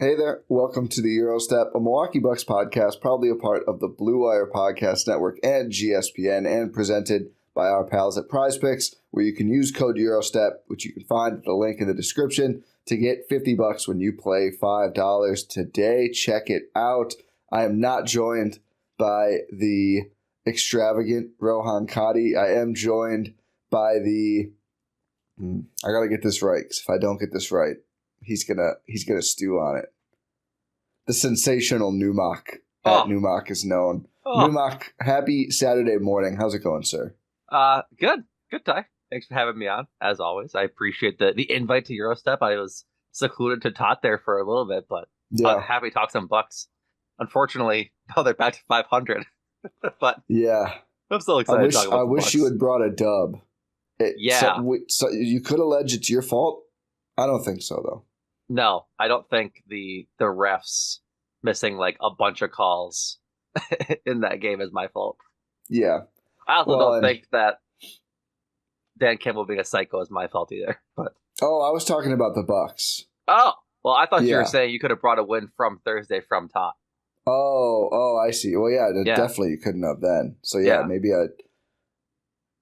Hey there, welcome to the Eurostep, a Milwaukee Bucks podcast, proudly a part of the Blue Wire Podcast Network and GSPN, and presented by our pals at Prize Picks, where you can use code Eurostep, which you can find at the link in the description, to get $50 when you play $5 today. Check it out. I am not joined by the extravagant Rohan Kadi. I am joined by the... I gotta get this right, because if I don't get this right, he's gonna stew on it. The sensational Numac, at Numac is known. Numac, happy Saturday morning. How's it going, sir? Good, Ty. Thanks for having me on, as always. I appreciate the invite to Eurostep. I was secluded to Tot there for a little bit, but happy to talk some Bucks. Unfortunately, now they're back to 500. But yeah, I'm still excited to talk about I wish Bucks. you had brought a dub. So you could allege it's your fault? I don't think so, though. No, I don't think the refs missing like a bunch of calls in that game is my fault. Yeah. I also don't think that Dan Campbell being a psycho is my fault either. But I was talking about the Bucks. Oh, well, I thought you were saying you could have brought a win from Thursday from Tot. Oh, I see. Well, definitely you couldn't have then. So maybe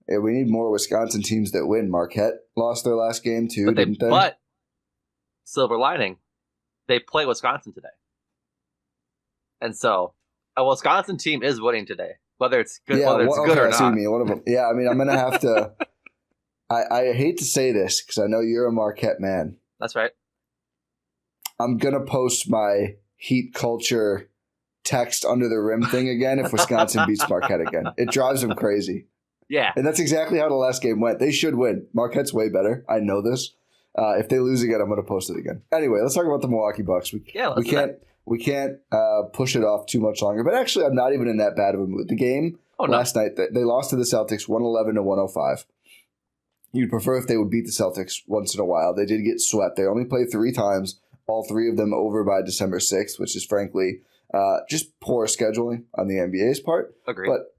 we need more Wisconsin teams that win. Marquette lost their last game too, didn't they? But silver lining, they play Wisconsin today. And so a Wisconsin team is winning today, whether it's good, good or not. One of them. Yeah, I mean, I'm going to have to I hate to say this because I know you're a Marquette man. That's right. I'm going to post my Heat culture text under the rim thing again if Wisconsin beats Marquette again. It drives them crazy. Yeah. And that's exactly how the last game went. They should win. Marquette's way better. I know this. If they lose again, I'm going to post it again. Anyway, let's talk about the Milwaukee Bucks. We can't push it off too much longer. But actually, I'm not even in that bad of a mood. The game last night, they lost to the Celtics 111-105. You'd prefer if they would beat the Celtics once in a while. They did get swept. They only played 3 times, all 3 of them over by December 6th, which is frankly just poor scheduling on the NBA's part. Agreed. But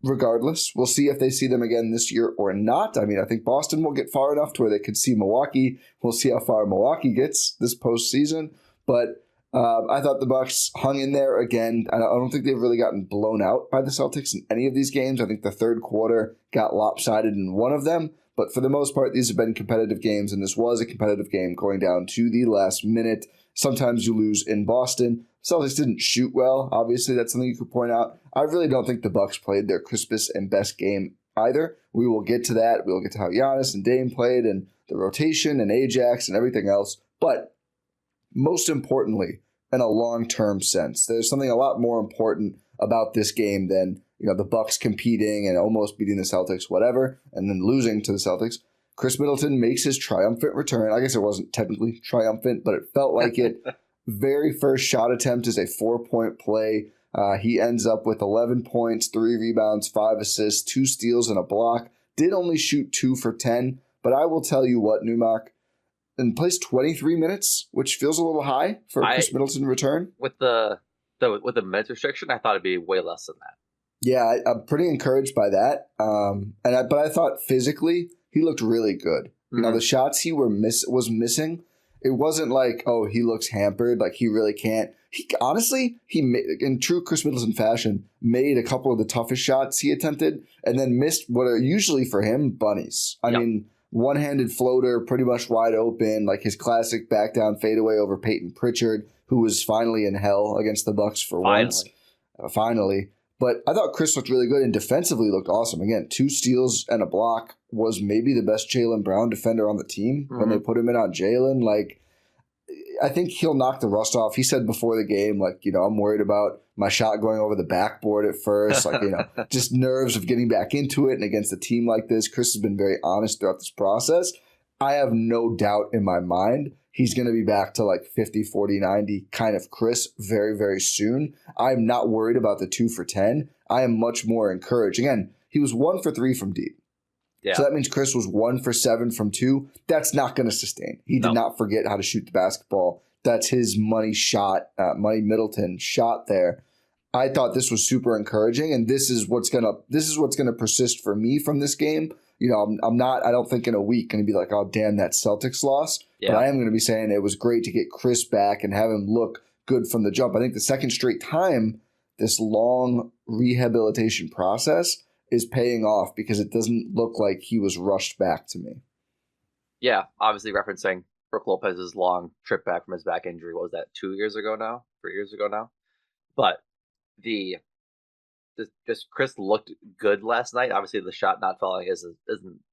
regardless, we'll see if they see them again this year or not. I mean, I think Boston will get far enough to where they could see Milwaukee. We'll see how far Milwaukee gets this postseason. But I thought the Bucks hung in there again. I don't think they've really gotten blown out by the Celtics in any of these games. I think the third quarter got lopsided in one of them. But for the most part, these have been competitive games, and this was a competitive game going down to the last minute. Sometimes you lose in Boston. Celtics didn't shoot well. Obviously, that's something you could point out. I really don't think the Bucks played their crispest and best game either. We will get to that. We'll get to how Giannis and Dame played and the rotation and Ajax and everything else. But most importantly, in a long-term sense, there's something a lot more important about this game than the Bucks competing and almost beating the Celtics, whatever, and then losing to the Celtics. Khris Middleton makes his triumphant return. I guess it wasn't technically triumphant, but it felt like it. Very first shot attempt is a 4-point play. He ends up with 11 points, 3 rebounds, 5 assists, 2 steals, and a block. Did only shoot 2 for 10, but I will tell you what, Numac, and plays 23 minutes, which feels a little high for a Khris Middleton return. With the minutes restriction, I thought it'd be way less than that. Yeah, I'm pretty encouraged by that. But I thought physically he looked really good. Mm-hmm. The shots he was missing, it wasn't like, he looks hampered, like he really can't. He honestly, in true Khris Middleton fashion, made a couple of the toughest shots he attempted and then missed what are usually for him bunnies. I mean, one-handed floater, pretty much wide open, like his classic back down fadeaway over Peyton Pritchard, who was finally in hell against the Bucks for once. Finally. But I thought Khris looked really good and defensively looked awesome. Again, 2 steals and a block, was maybe the best Jaylen Brown defender on the team when they put him in on Jaylen. Like, I think he'll knock the rust off. He said before the game, like, I'm worried about my shot going over the backboard at first. Like, just nerves of getting back into it. And against a team like this, Khris has been very honest throughout this process. I have no doubt in my mind he's going to be back to like 50, 40, 90 kind of Khris very, very soon. I'm not worried about the 2 for 10. I am much more encouraged. Again, he was 1 for 3 from deep. Yeah. So that means Khris was 1 for 7 from 2. That's not going to sustain. He did not forget how to shoot the basketball. That's his money Middleton shot there. I thought this was super encouraging, and this is what's gonna persist for me from this game. I don't think in a week going to be like, oh, damn, that Celtics loss. Yeah. But I am going to be saying it was great to get Khris back and have him look good from the jump. I think the second straight time this long rehabilitation process is paying off because it doesn't look like he was rushed back to me. Yeah, obviously referencing Brook Lopez's long trip back from his back injury. What was that, 2 years ago now? 3 years ago now? But just Khris looked good last night. Obviously, the shot not falling isn't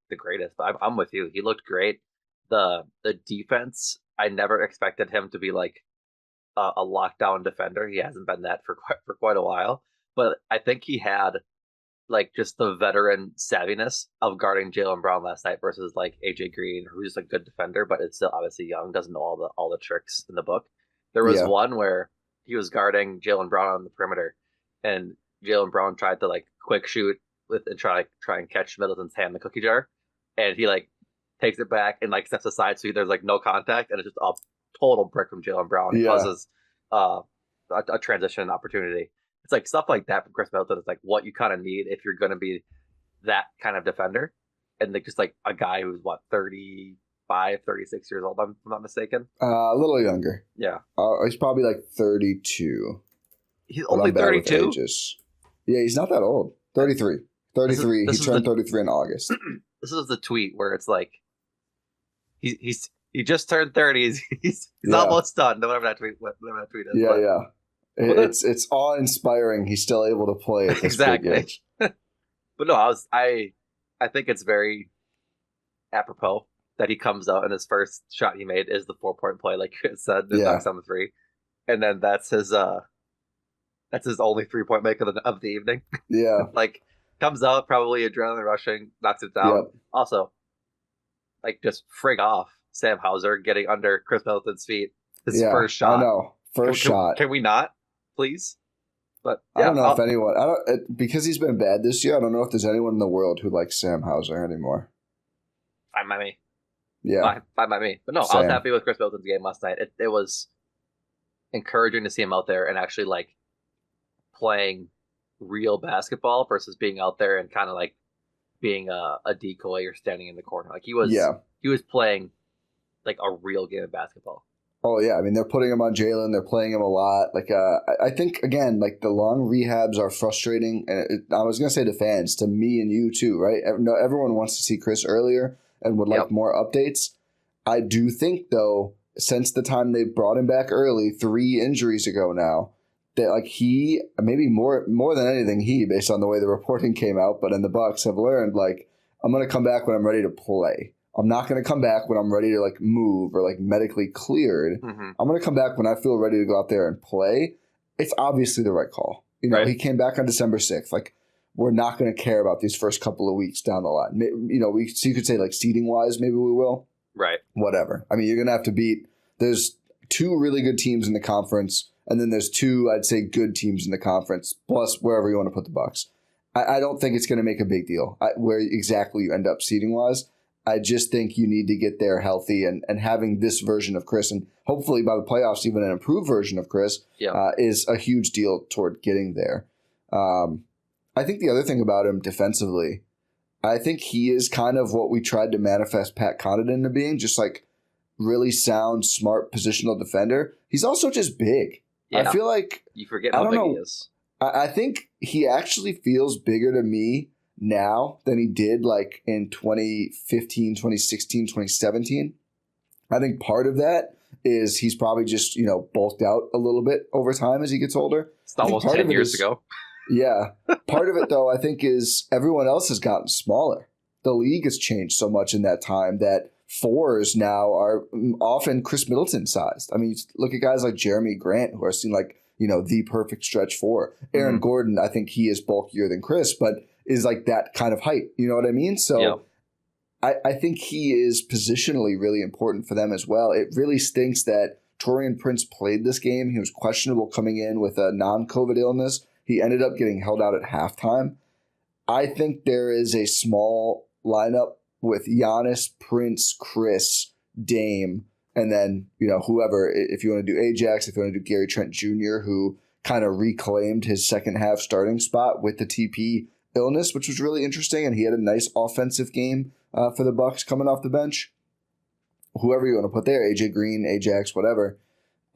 the greatest, but I'm with you. He looked great. The defense, I never expected him to be like a lockdown defender. He hasn't been that for quite a while. But I think he had like just the veteran savviness of guarding Jaylen Brown last night versus like AJ Green, who's a good defender, but it's still obviously young, doesn't know all the tricks in the book. There was one where he was guarding Jaylen Brown on the perimeter, and Jaylen Brown tried to like quick shoot and try and catch Middleton's hand in the cookie jar, and he like takes it back and like steps aside so there's like no contact, and it's just a total brick from Jaylen Brown. It causes a transition opportunity. It's like stuff like that from Khris Middleton is like what you kind of need if you're going to be that kind of defender. And like just like a guy who's 35, 36 years old, I'm not mistaken. A little younger. Yeah. He's probably like 32. He's only 32? Yeah, he's not that old. 33. 33. This he turned 33 in August. This is the tweet where it's like he just turned 30. He's almost done. Whatever that tweet is. Yeah. It's awe-inspiring. He's still able to play at this big age. But no, I think it's very apropos that he comes out and his first shot he made is the 4-point play, like you said, knocks on the three, and then that's his only 3-point make of the evening. Yeah, like comes out probably adrenaline rushing, knocks it down. Yep. Also, like just frig off Sam Hauser getting under Khris Middleton's feet. His first shot. I know. First shot. Can we not, please? But I don't know if anyone. Because he's been bad this year. I don't know if there's anyone in the world who likes Sam Hauser anymore. Fine by me. Yeah, fine by me. But no, Same. I was happy with Khris Middleton's game last night. It was encouraging to see him out there and actually like playing real basketball versus being out there and kind of like being a decoy or standing in the corner. Like he was playing like a real game of basketball. Oh, yeah. I mean, they're putting him on Jaylen. They're playing him a lot. Like, I think, again, like the long rehabs are frustrating. And I was going to say to fans, to me and you too, right? Everyone wants to see Khris earlier and would like more updates. I do think, though, since the time they brought him back early, 3 injuries ago now, that like he, maybe more than anything, based on the way the reporting came out, but in the Bucks have learned, like, I'm going to come back when I'm ready to play. I'm not going to come back when I'm ready to like move or like medically cleared. Mm-hmm. I'm going to come back when I feel ready to go out there and play. It's obviously the right call. He came back on December 6th. Like, we're not going to care about these first couple of weeks down the line. So you could say like seeding wise, maybe we will. Right. Whatever. I mean, you're going to have to beat. There's 2 really good teams in the conference, and then there's 2, I'd say, good teams in the conference, plus wherever you want to put the Bucks. I don't think it's going to make a big deal where exactly you end up seeding wise. I just think you need to get there healthy and having this version of Khris, and hopefully by the playoffs, even an improved version of Khris, is a huge deal toward getting there. I think the other thing about him defensively, I think he is kind of what we tried to manifest Pat Connaughton into being, just like really sound, smart, positional defender. He's also just big. Yeah. I feel like you forget how big he is. I think he actually feels bigger to me now than he did like in 2015, 2016, 2017. I think part of that is he's probably just, bulked out a little bit over time as he gets older. It's almost 10 years ago. Yeah. Part of it, though, I think is everyone else has gotten smaller. The league has changed so much in that time that 4s now are often Khris Middleton sized. I mean, look at guys like Jeremy Grant who are seen like, the perfect stretch 4. Aaron Gordon, I think he is bulkier than Khris, but is like that kind of height. You know what I mean? So I think he is positionally really important for them as well. It really stinks that Taurean Prince played this game. He was questionable coming in with a non-COVID illness. He ended up getting held out at halftime. I think there is a small lineup with Giannis, Prince, Khris, Dame, and then, whoever, if you want to do Ajax, if you want to do Gary Trent Jr., who kind of reclaimed his second half starting spot with the TP illness, which was really interesting, and he had a nice offensive game for the Bucks coming off the bench. Whoever you want to put there, AJ Green, Ajax, whatever.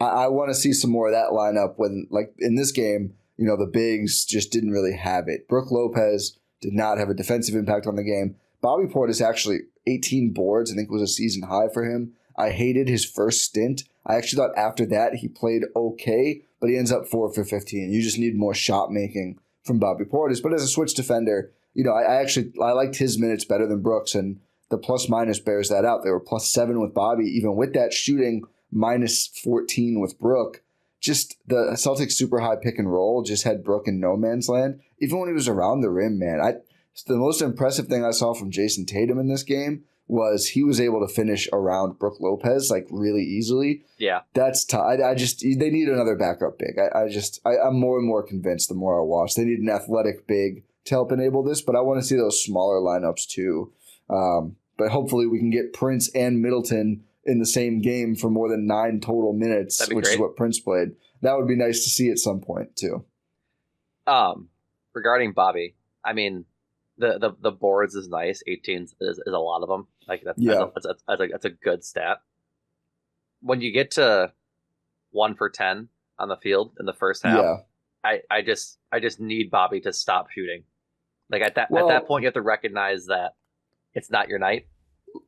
I want to see some more of that lineup when, like in this game, the bigs just didn't really have it. Brook Lopez did not have a defensive impact on the game. Bobby Portis actually 18 boards, I think was a season high for him. I hated his first stint. I actually thought after that he played okay, but he ends up 4 for 15. You just need more shot making from Bobby Portis. But as a switch defender, I liked his minutes better than Brooks, and the plus minus bears that out. They were +7 with Bobby, even with that shooting, -14 with Brook. Just the Celtics super high pick and roll just had Brook in no man's land. Even when he was around the rim, man. The most impressive thing I saw from Jason Tatum in this game was he was able to finish around Brook Lopez like really easily. Yeah. That's tough. They need another backup big. I'm more and more convinced the more I watch. They need an athletic big to help enable this, but I want to see those smaller lineups too. But hopefully we can get Prince and Middleton in the same game for more than 9 total minutes, which is what Prince played. That would be nice to see at some point too. Regarding Bobby, I mean, the boards is nice. 18 is a lot of them. Like that's a good stat. When you get to 1 for 10 on the field in the first half, I just need Bobby to stop shooting. Like at that point, you have to recognize that it's not your night,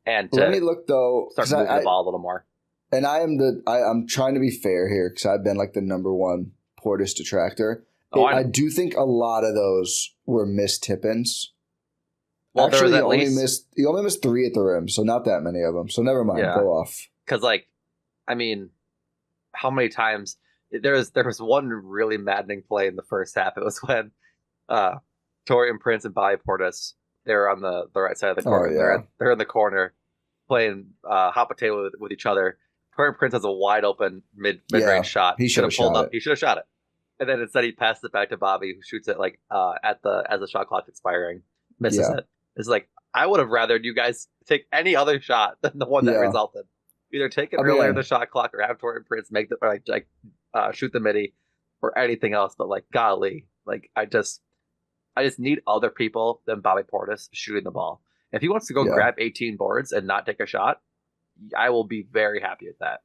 and let me look though. Start moving the ball a little more. And I'm trying to be fair here because I've been like the number one Portis detractor. I do think a lot of those were missed tip-ins. Well, actually, he only missed 3 at the rim, so not that many of them. So never mind. Yeah. Go off. Because, how many times there was one really maddening play in the first half. It was when Taurean Prince and Bobby Portis, they were on the right side of the corner. Oh, yeah. They're in the corner playing hot potato with each other. Taurean Prince has a wide open mid-range shot. He should have pulled up. He should have shot it. And then instead he passed it back to Bobby, who shoots it as the shot clock expiring, misses it. It's like, I would have rather you guys take any other shot than the one that resulted. Either take it earlier in the shot clock or have Taurean Prince make shoot the midi or anything else. But golly, I just need other people than Bobby Portis shooting the ball. If he wants to go grab 18 boards and not take a shot, I will be very happy with that.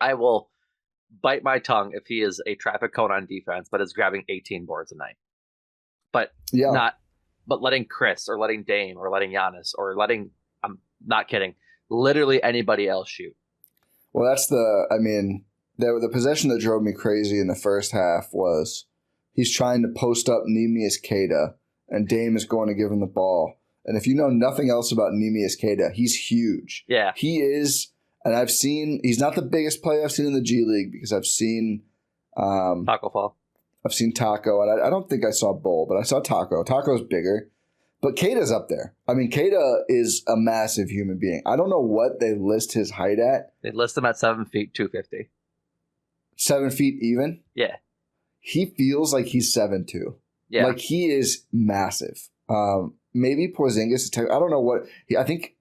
I will bite my tongue if he is a traffic cone on defense, but is grabbing 18 boards a night. But letting Khris or letting Dame or letting Giannis or letting, I'm not kidding, literally anybody else shoot. Well, that's the possession that drove me crazy in the first half was he's trying to post up Neemias Queta and Dame is going to give him the ball. And if you know nothing else about Neemias Queta, he's huge. Yeah. He is, and he's not the biggest player I've seen in the G League because I've seen Taco Fall. I've seen Taco, and I don't think I saw Bull, but I saw Taco. Taco's bigger. But Queta's up there. Queta is a massive human being. I don't know what they list his height at. They list him at 7 feet, 250. 7 feet even? Yeah. He feels like he's 7'2". Yeah. He is massive. Maybe Porzingis is I don't know what. I think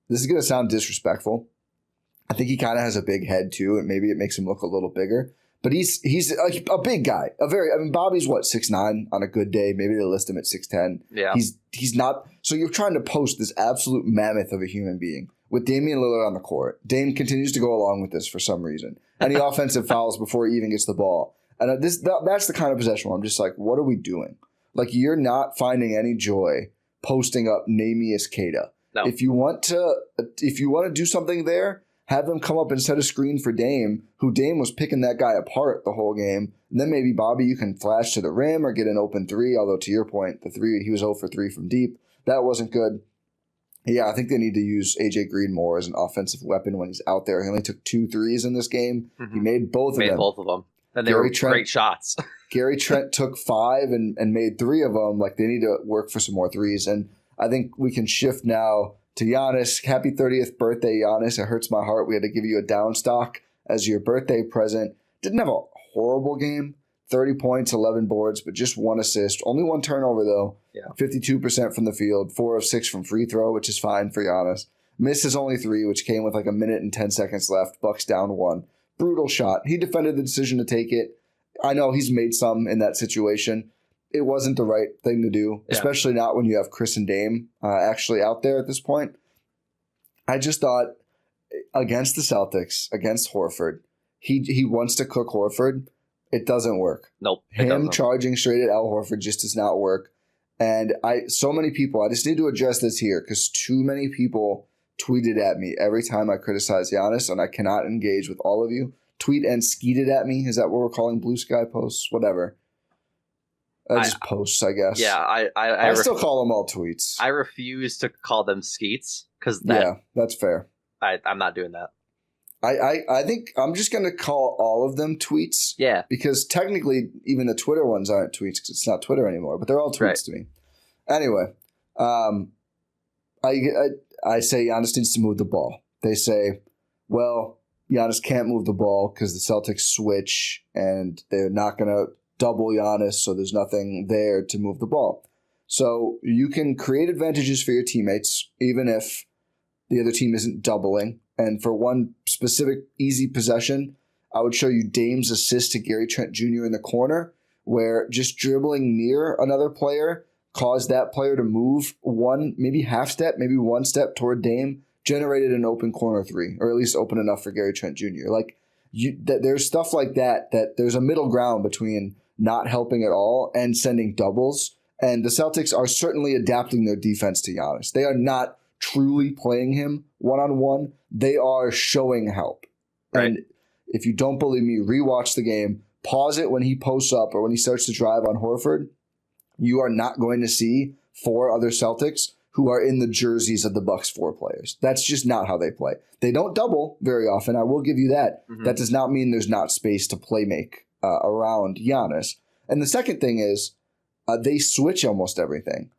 this is going to sound disrespectful. I think he kind of has a big head too, and maybe it makes him look a little bigger. But he's a big guy. Bobby's 6'9" on a good day. Maybe they list him at 6'10". Yeah. He's not. So you're trying to post this absolute mammoth of a human being with Damian Lillard on the court. Dame continues to go along with this for some reason. Any offensive fouls before he even gets the ball. And that's the kind of possession where I'm just like, what are we doing? You're not finding any joy posting up Neemias Queta. No. If you want to do something there, have him come up and set a screen for Dame, who Dame was picking that guy apart the whole game. And then maybe, Bobby, you can flash to the rim or get an open 3, although to your point, the 3, he was 0 for 3 from deep. That wasn't good. Yeah, I think they need to use AJ Green more as an offensive weapon when he's out there. He only took 2 threes in this game. Mm-hmm. He made both of them. And they were great shots. Gary Trent took 5 and made 3 of them. They need to work for some more threes. And I think we can shift now to Giannis. Happy 30th birthday, Giannis. It hurts my heart. We had to give you a down stock as your birthday present. Didn't have a horrible game. 30 points, 11 boards, but just 1 assist. Only 1 turnover, though. Yeah. 52% from the field, 4 of 6 from free throw, which is fine for Giannis. Misses only 3, which came with 1 minute and 10 seconds left. Bucks down 1. Brutal shot. He defended the decision to take it. I know he's made some in that situation. it wasn't the right thing to do, especially not when you have Khris and Dame actually out there at this point. I just thought against the Celtics, against Horford, he wants to cook Horford. It doesn't work. Nope. Him charging straight at Al Horford just does not work. And so many people, I just need to address this here because too many people tweeted at me every time I criticize Giannis, and I cannot engage with all of you. Tweet and skeeted at me. Is that what we're calling blue sky posts? Whatever. Just posts, I guess. Yeah, I still call them all tweets. I refuse to call them skeets because that's fair. I'm not doing that. I think I'm just going to call all of them tweets. Yeah. Because technically, even the Twitter ones aren't tweets because it's not Twitter anymore, but they're all tweets to me. Anyway, I say Giannis needs to move the ball. They say, well, Giannis can't move the ball because the Celtics switch and they're not going to double Giannis, so there's nothing there to move the ball. So you can create advantages for your teammates, even if the other team isn't doubling. And for one specific easy possession, I would show you Dame's assist to Gary Trent Jr. in the corner, where just dribbling near another player caused that player to move one, maybe half step, maybe one step toward Dame, generated an open corner three, or at least open enough for Gary Trent Jr. There's stuff like that there's a middle ground between not helping at all and sending doubles. And the Celtics are certainly adapting their defense to Giannis. They are not truly playing him one-on-one. They are showing help. Right. And if you don't believe me, rewatch the game, pause it when he posts up or when he starts to drive on Horford. You are not going to see four other Celtics who are in the jerseys of the Bucks 4 players. That's just not how they play. They don't double very often. I will give you that. Mm-hmm. That does not mean there's not space to play make around Giannis. And the second thing is they switch almost everything.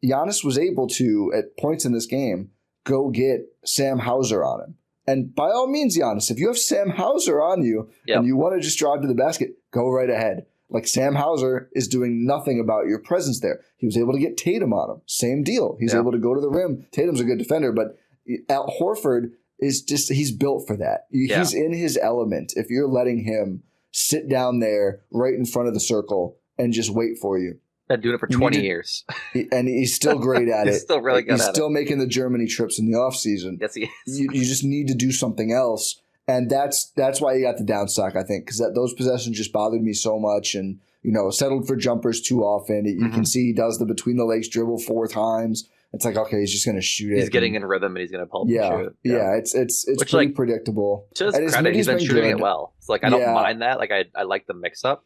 Giannis was able to, at points in this game, go get Sam Hauser on him. And by all means, Giannis, if you have Sam Hauser on you and you want to just drive to the basket, go right ahead. Like Sam Hauser is doing nothing about your presence there. He was able to get Tatum on him. Same deal. He's able to go to the rim. Tatum's a good defender, but Al Horford is just, he's built for that. He's in his element. If you're letting him sit down there right in front of the circle and just wait for you. Been doing it for 20 years. And he's still great at it. He's still really good at it. He's still making the Germany trips in the offseason. Yes, he is. You just need to do something else. And that's why he got the down stock, I think, because those possessions just bothered me so much and, settled for jumpers too often. You can see he does the between the legs dribble 4 times. It's like, okay, he's just going to shoot it. He's getting in rhythm and he's going to pull up and shoot. Yeah, it's pretty predictable. To his credit, he's been shooting it well. It's like, I don't mind that. Like, I like the mix-up.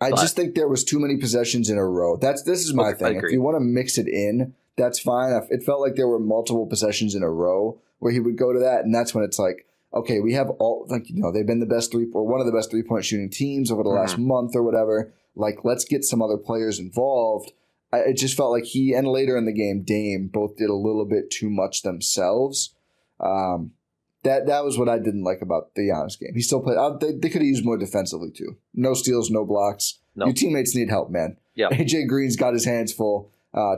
I just think there was too many possessions in a row. This is my thing. If you want to mix it in, that's fine. It felt like there were multiple possessions in a row where he would go to that, and that's when it's like, okay, we have all they've been the best one of the best 3-point shooting teams over the last month or whatever. Like, let's get some other players involved. It just felt like he and later in the game, Dame both did a little bit too much themselves. That was what I didn't like about the Giannis game. He still played. They could have used more defensively too. No steals, no blocks. Nope. Your teammates need help, man. Yeah. AJ Green's got his hands full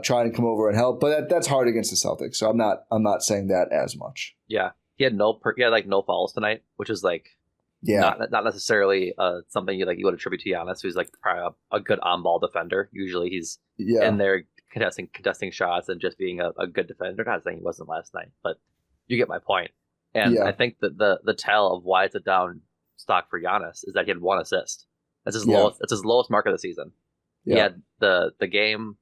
trying to come over and help, but that's hard against the Celtics. So I'm not saying that as much. Yeah, he had no fouls tonight, which is like not necessarily something you would attribute to Giannis, who's like probably a good on-ball defender. Usually he's in there contesting shots and just being a good defender. Not saying he wasn't last night, but you get my point. And I think that the tell of why it's a down stock for Giannis is that he had 1 assist. That's his lowest. That's his lowest mark of the season. Yeah. He had the game,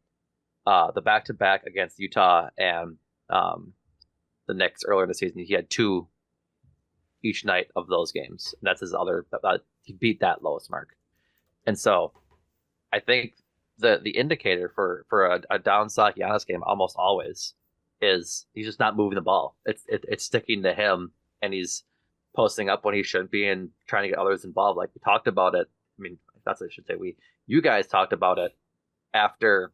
the back-to-back against Utah and the Knicks earlier in the season. He had 2 each night of those games. And that's his other. He beat that lowest mark. And so, I think the indicator for a down stock Giannis game almost always is he's just not moving the ball. It's sticking to him, and he's posting up when he should be and trying to get others involved. Like we talked about it. I mean, that's what I should say. You guys talked about it after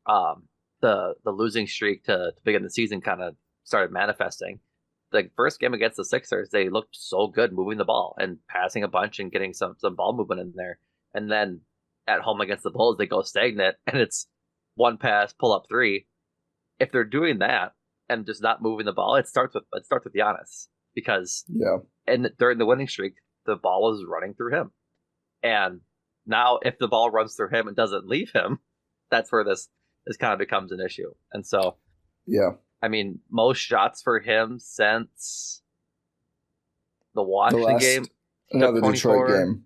the losing streak to begin the season kind of started manifesting. The first game against the Sixers, they looked so good moving the ball and passing a bunch and getting some ball movement in there. And then at home against the Bulls, they go stagnant, and it's 1 pass, pull up 3. If they're doing that and just not moving the ball, it starts with Giannis, because and during the winning streak, the ball was running through him, and now if the ball runs through him and doesn't leave him, that's where this kind of becomes an issue. And so, yeah, I mean, most shots for him since the Washington game. No, the Detroit game.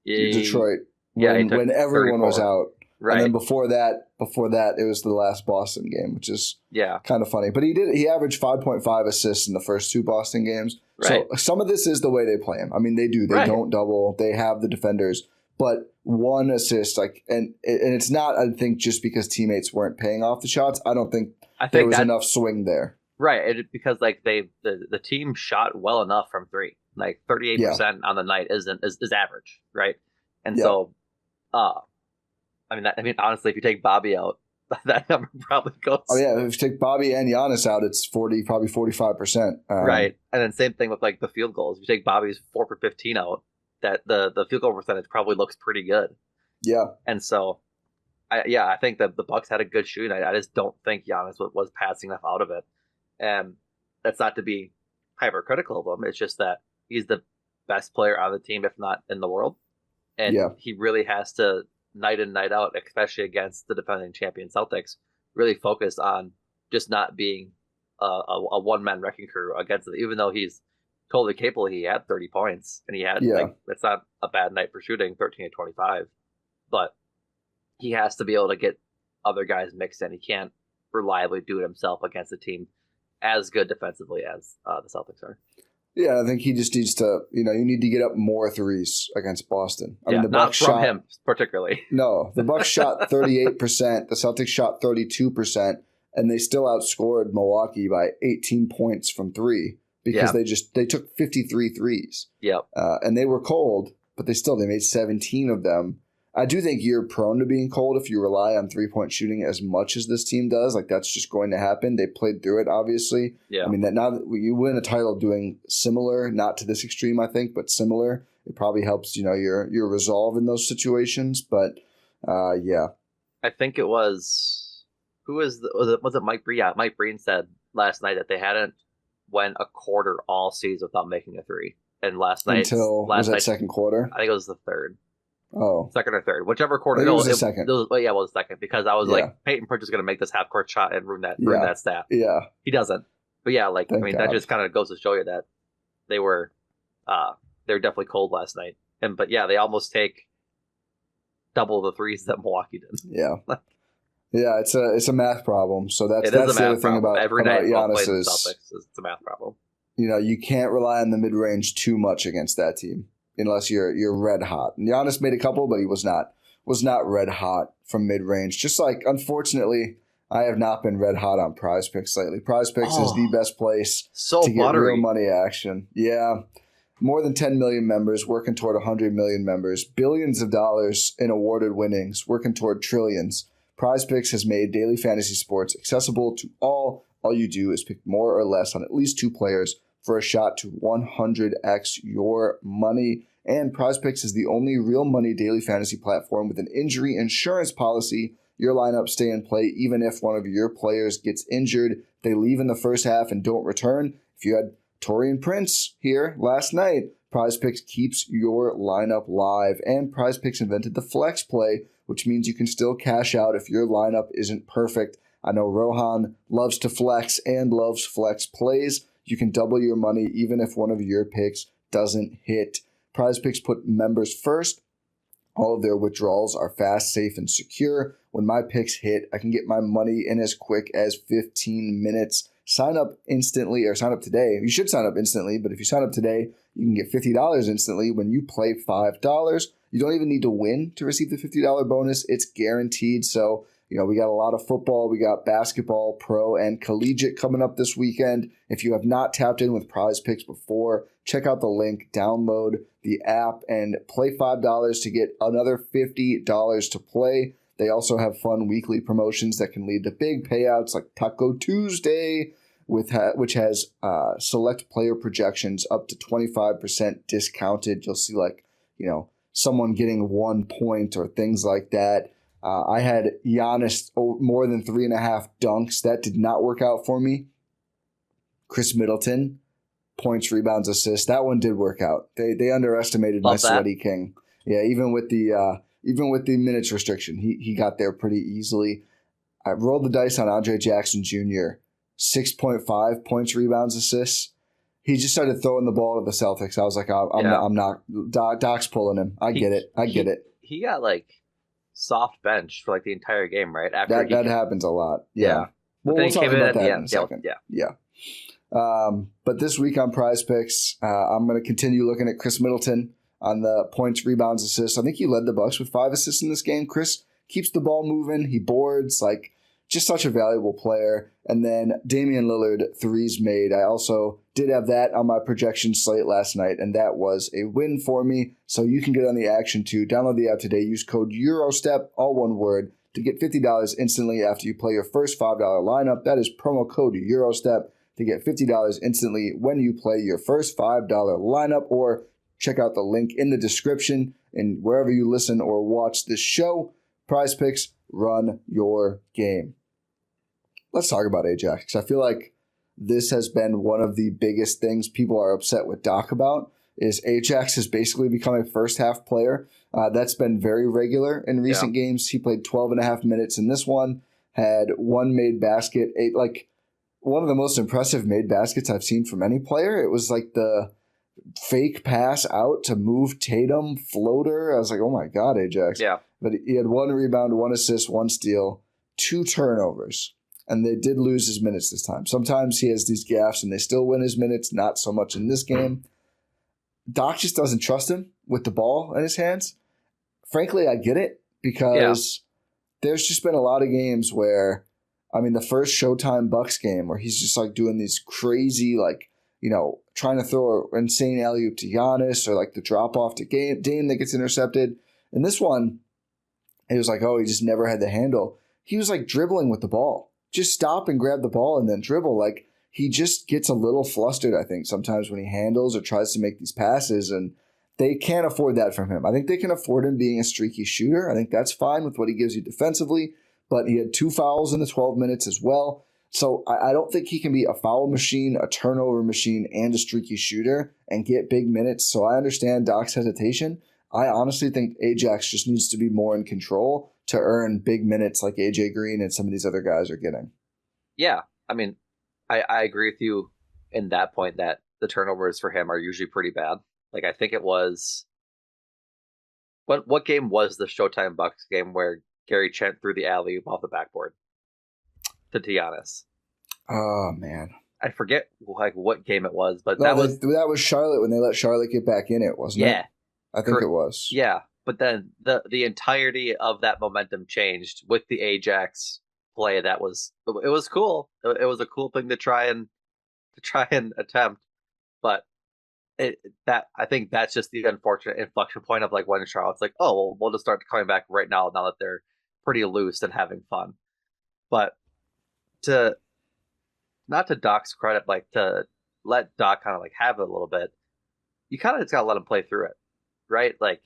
Detroit. When everyone 34. Was out. Right. And then before that, it was the last Boston game, which is kind of funny. But he averaged 5.5 assists in the first 2 Boston games. Right. So some of this is the way they play him. I mean, they do. They don't double. They have the defenders. But 1 assist, and it's not, I think, just because teammates weren't paying off the shots. I think there was enough swing there. Right, because like the team shot well enough from 3. Like 38% on the night is average, right? And so, I mean, honestly, if you take Bobby out, that number probably goes. Oh yeah, if you take Bobby and Giannis out, it's 40, probably 45%. Right, and then same thing with like the field goals. If you take Bobby's 4 for 15 out, that the field goal percentage probably looks pretty good. Yeah, and so, I think that the Bucks had a good shooting night. I just don't think Giannis was passing enough out of it, and that's not to be hypercritical of him. It's just that he's the best player on the team, if not in the world, and he really has to, night in, night out, especially against the defending champion Celtics, really focus on just not being a one-man wrecking crew against them. Even though he's totally capable, he had 30 points, and he had, that's not a bad night for shooting, 13 to 25. But he has to be able to get other guys mixed in. He can't reliably do it himself against a team as good defensively as the Celtics are. Yeah, I think he just needs to, you need to get up more threes against Boston. I mean, the not Bucks from him particularly. No, the Bucks shot 38%, the Celtics shot 32%, and they still outscored Milwaukee by 18 points from 3 because they took 53 threes. Yep. And they were cold, but they made 17 of them. I do think you're prone to being cold if you rely on 3-point shooting as much as this team does. Like, that's just going to happen. They played through it, obviously. Yeah. I mean, that now that you win a title doing similar, not to this extreme, I think, but similar, it probably helps, your resolve in those situations. But, yeah. I think it was, was it Mike Breen? Yeah, Mike Breen said last night that they hadn't went a quarter all season without making a 3. And last night. Was that second quarter? I think it was the third. Oh. Second or third. Whichever quarter. It was the second. It was the second, because I was like, Peyton Pritchard's going to make this half-court shot and ruin that stat. Yeah. He doesn't. But Thank God. That just kind of goes to show you that they were definitely cold last night. But they almost take double the threes that Milwaukee did. Yeah. Yeah, it's a math problem. So that's the other thing about Giannis is it's a math problem. You can't rely on the mid-range too much against that team unless you're red hot. And Giannis made a couple, but he was not red hot from mid-range. Just like, unfortunately, I have not been red hot on Prize Picks lately. Prize Picks is the best place to get real money action. Yeah. More than 10 million members, working toward 100 million members, billions of dollars in awarded winnings, working toward trillions. Prize Picks has made daily fantasy sports accessible to all. All you do is pick more or less on at least 2 players for a shot to 100x your money. And Prize Picks is the only real money daily fantasy platform with an injury insurance policy. Your lineups stay in play even if one of your players gets injured. They leave in the first half and don't return. If you had Taurean Prince here last night, Prize Picks keeps your lineup live. And Prize Picks invented the flex play, which means you can still cash out if your lineup isn't perfect. I know Rohan loves to flex and loves flex plays. You can double your money even if one of your picks doesn't hit. Prize Picks put members first. All of their withdrawals are fast, safe, and secure. When my picks hit, I can get my money in as quick as 15 minutes. Sign up instantly, or sign up today. You should sign up instantly, but if you sign up today, you can get $50 instantly when you play $5. You don't even need to win to receive the $50 bonus. It's guaranteed. So, we got a lot of football. We got basketball, pro, and collegiate coming up this weekend. If you have not tapped in with Prize Picks before, check out the link, download the app, and play $5 to get another $50 to play. They also have fun weekly promotions that can lead to big payouts like Taco Tuesday, which has select player projections up to 25% discounted. You'll see someone getting 1 point or things like that. I had Giannis more than 3.5 dunks. That did not work out for me. Khris Middleton, points, rebounds, assists. That one did work out. They underestimated my sweaty king. Yeah, even with the minutes restriction, he got there pretty easily. I rolled the dice on Andre Jackson Jr. 6.5 points, rebounds, assists. He just started throwing the ball to the Celtics. I was like, I'm not. Doc's pulling him. I get it. He got like soft bench for like the entire game, right? After that happens a lot. Yeah. But then he came in at the end. In a second. Yeah. But this week on Prize Picks, I'm going to continue looking at Khris Middleton on the points, rebounds, assists. I think he led the Bucks with 5 assists in this game. Khris keeps the ball moving. He boards, like just such a valuable player. And then Damian Lillard, threes made. I also did have that on my projection slate last night, and that was a win for me. So you can get on the action too. Download the app today. Use code EUROSTEP, all one word, to get $50 instantly after you play your first $5 lineup. That is promo code EUROSTEP to get $50 instantly when you play your first $5 lineup, or check out the link in the description and wherever you listen or watch this show. Prize Picks, run your game. Let's talk about Ajax, because I feel like this has been one of the biggest things people are upset with Doc about, is Ajax has basically become a first half player. That's been very regular in recent games. He played 12 and a half minutes in this one, had one made basket, one of the most impressive made baskets I've seen from any player. It was like the fake pass out to move Tatum floater. I was like, oh my God, Ajax. Yeah. But he had 1 rebound, 1 assist, 1 steal, 2 turnovers. And they did lose his minutes this time. Sometimes he has these gaffes and they still win his minutes, not so much in this game. Doc just doesn't trust him with the ball in his hands. Frankly, I get it, because there's just been a lot of games where, the first Showtime Bucks game where he's just like doing these crazy, trying to throw an insane alley-oop to Giannis, or like the drop-off to Dame that gets intercepted. In this one, it was like, he just never had the handle. He was like dribbling with the ball. Just stop and grab the ball and then dribble. Like, he just gets a little flustered, I think, sometimes when he handles or tries to make these passes, and they can't afford that from him. I think they can afford him being a streaky shooter. I think that's fine with what he gives you defensively, but he had 2 fouls in the 12 minutes as well. So I don't think he can be a foul machine, a turnover machine, and a streaky shooter and get big minutes. So I understand Doc's hesitation. I honestly think Ajax just needs to be more in control to earn big minutes like AJ Green and some of these other guys are getting. Yeah. I agree with you in that point that the turnovers for him are usually pretty bad. Like, I think it was... What game was the Showtime Bucks game where Gary Trent threw the alley-oop off the backboard to Giannis? Oh, man. I forget what game it was, but that was Charlotte, when they let Charlotte get back in it, wasn't it? Yeah. I think it was. Yeah, but then the entirety of that momentum changed with the Ajax play. It was cool. It was a cool thing to try and attempt, but I think that's just the unfortunate inflection point of like when Charlotte's like, oh, well, we'll just start coming back right now that they're pretty loose and having fun. But not to Doc's credit, like to let Doc kind of like have it a little bit, you kind of just gotta let him play through it, right? Like,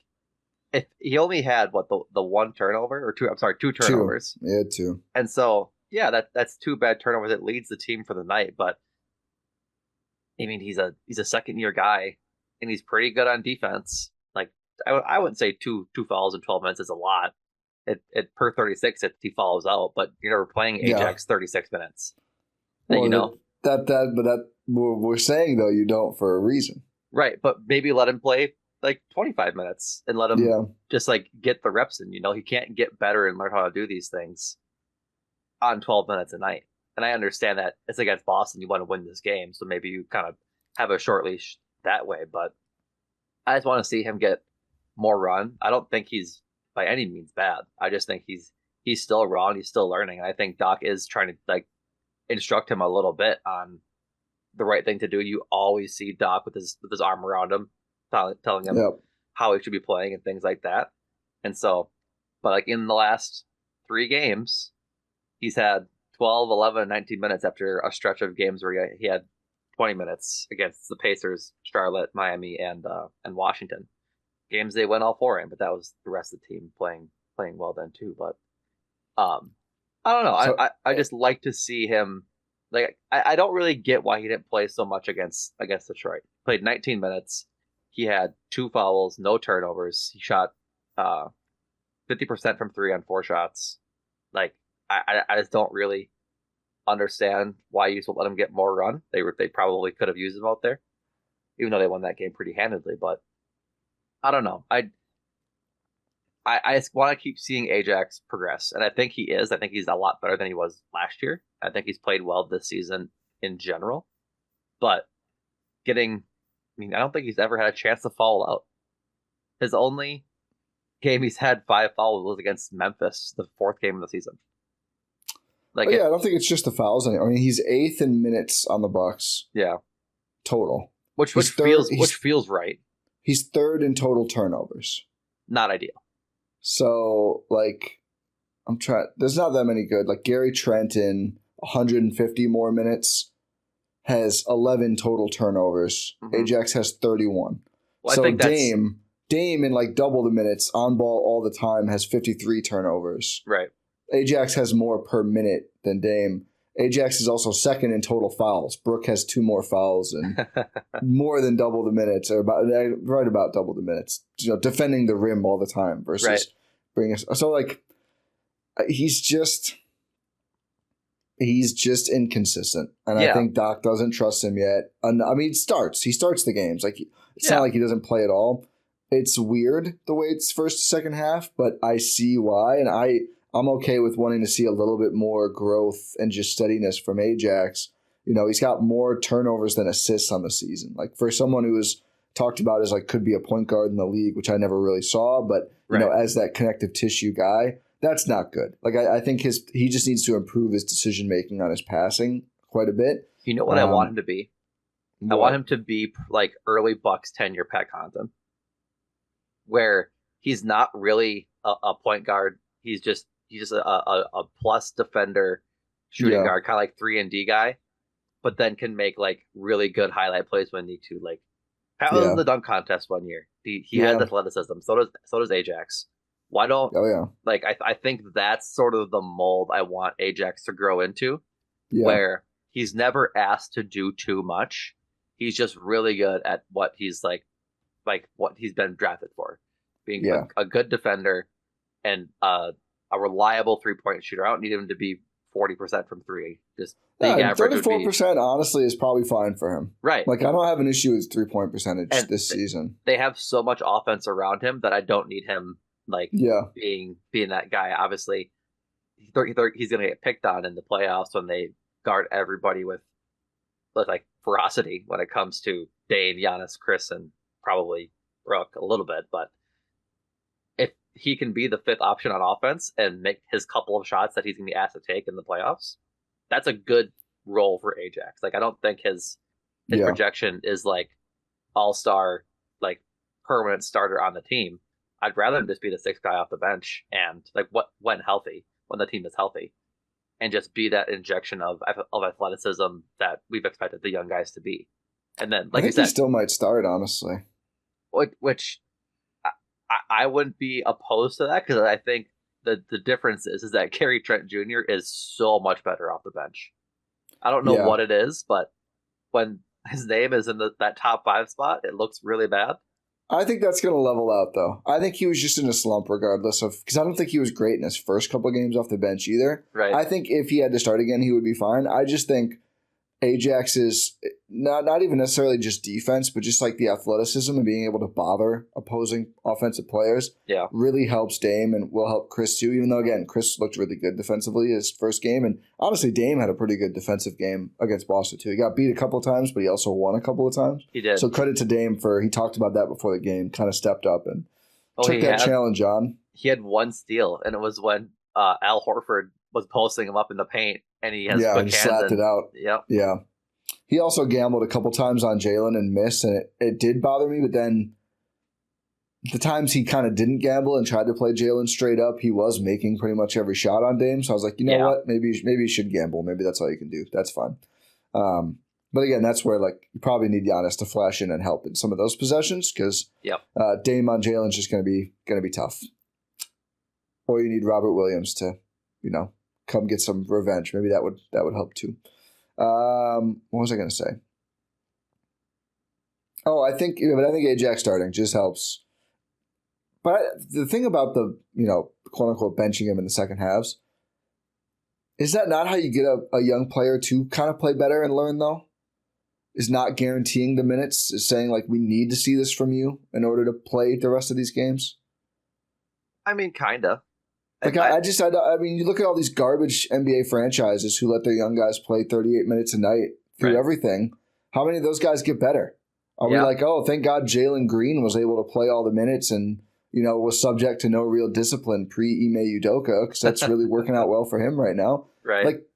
if he only had the 1 turnover or 2, 2 turnovers. 2. Yeah, 2. And so, that's 2 bad turnovers. It leads the team for the night, but he's a second year guy and he's pretty good on defense. Like, I wouldn't say two fouls in 12 minutes is a lot. It per 36 if he follows out, but we're playing Ajax 36 minutes. Well, that we're saying though, you don't for a reason. Right, but maybe let him play like 25 minutes and let him just like get the reps in. He can't get better and learn how to do these things on 12 minutes a night. And I understand that it's against Boston. You want to win this game, so maybe you kind of have a short leash that way. But I just want to see him get more run. I don't think he's by any means bad. I just think he's still raw and he's still learning. And I think Doc is trying to like instruct him a little bit on the right thing to do. You always see Doc with his arm around him, telling him how he should be playing and things like that. And so, but like in the last 3 games, he's had 12, 11, 19 minutes after a stretch of games where he had 20 minutes against the Pacers, Charlotte, Miami, and Washington. Games they went all 4 in, but that was the rest of the team playing well then too. But I don't know. So, I just like to see him. Like, I don't really get why he didn't play so much against Detroit. Played 19 minutes. he had 2 fouls, no turnovers. He shot 50% from 3 on 4 shots. Like, I just don't really understand why you let him get more run. They probably could have used him out there, even though they won that game pretty handedly. But I don't know. I just want to keep seeing Ajax progress, and I think he is. I think he's a lot better than he was last year. I think he's played well this season in general. But I don't think he's ever had a chance to foul out. His only game he's had 5 fouls was against Memphis, the 4th game of the season. I don't think it's just the fouls. I mean, he's 8th in minutes on the Bucks. Yeah, total. Which feels right. He's 3rd in total turnovers. Not ideal. So, I'm trying. There's not that many good. Like Gary Trent in 150 more minutes has 11 total turnovers. Mm-hmm. Ajax has 31. Well, so I think Dame in double the minutes on ball all the time has 53 turnovers. Right. Ajax has more per minute than Dame. Ajax is also 2nd in total fouls. Brook has 2 more fouls and more than double the minutes, or right about double the minutes. Defending the rim all the time versus bringing us. So he's just inconsistent, and I think Doc doesn't trust him yet. I mean, he starts the games. It's not like he doesn't play at all. It's weird the way it's first to second half, but I see why, and I'm okay with wanting to see a little bit more growth and just steadiness from Ajax. He's got more turnovers than assists on the season. For someone who is talked about as could be a point guard in the league, which I never really saw, but as that connective tissue guy, that's not good. I think he just needs to improve his decision making on his passing quite a bit. You know what I want him to be? I want him to be early Bucks tenure Pat Connaughton, where he's not really a point guard. He's just a plus defender, shooting guard, kind of like 3-and-D guy, but then can make really good highlight plays when need to. Pat was in the dunk contest one year. He had athleticism. So does Ajax. Why don't I think that's sort of the mold I want Ajax to grow into, where he's never asked to do too much. He's just really good at what he's what he's been drafted for, being a good defender and a reliable 3-point shooter. I don't need him to be 40% from 3. Just average 34% honestly is probably fine for him. Right. I don't have an issue with 3-point percentage this season. They have so much offense around him that I don't need him being that guy. Obviously, he's going to get picked on in the playoffs when they guard everybody with ferocity when it comes to Dame, Giannis, Khris, and probably Brook a little bit. But if he can be the 5th option on offense and make his couple of shots that he's going to be asked to take in the playoffs, that's a good role for Ajax. I don't think his projection is all-star, permanent starter on the team. I'd rather him just be the 6th guy off the bench and when the team is healthy, and just be that injection of athleticism that we've expected the young guys to be. And then, I think he still might start, honestly. Which I wouldn't be opposed to that, because I think the difference is that Gary Trent Jr. is so much better off the bench. I don't know what it is, but when his name is in that top 5 spot, it looks really bad. I think that's going to level out, though. I think he was just in a slump regardless of – because I don't think he was great in his first couple of games off the bench either. Right. I think if he had to start again, he would be fine. I just think Ajax is not even necessarily just defense, but just the athleticism and being able to bother opposing offensive players really helps Dame and will help Khris too, even though, again, Khris looked really good defensively his first game. And honestly, Dame had a pretty good defensive game against Boston too. He got beat a couple of times, but he also won a couple of times. He did. So credit to Dame he talked about that before the game, kind of stepped up and took that challenge on. He had 1 steal, and it was when Al Horford was posting him up in the paint, and he has and slapped it out. Yep. Yeah. He also gambled a couple times on Jalen and missed, and it did bother me. But then the times he kind of didn't gamble and tried to play Jalen straight up, he was making pretty much every shot on Dame. So I was like, you know what? Maybe you should gamble. Maybe that's all you can do. That's fine. But again, that's where you probably need Giannis to flash in and help in some of those possessions, because Dame on Jalen's just going to be tough. Or you need Robert Williams to, come get some revenge. Maybe that would help too. What was I going to say? Oh, I think Ajax starting just helps. But the thing about the, quote unquote benching him in the second halves, is that not how you get a young player to kind of play better and learn though? Is not guaranteeing the minutes, is saying like, we need to see this from you in order to play the rest of these games? I mean, kind of. Like, I mean, you look at all these garbage NBA franchises who let their young guys play 38 minutes a night through everything. How many of those guys get better? Are we like, oh, thank God Jalen Green was able to play all the minutes and, was subject to no real discipline pre-Ime Udoka, because that's really working out well for him right now. Right. Like,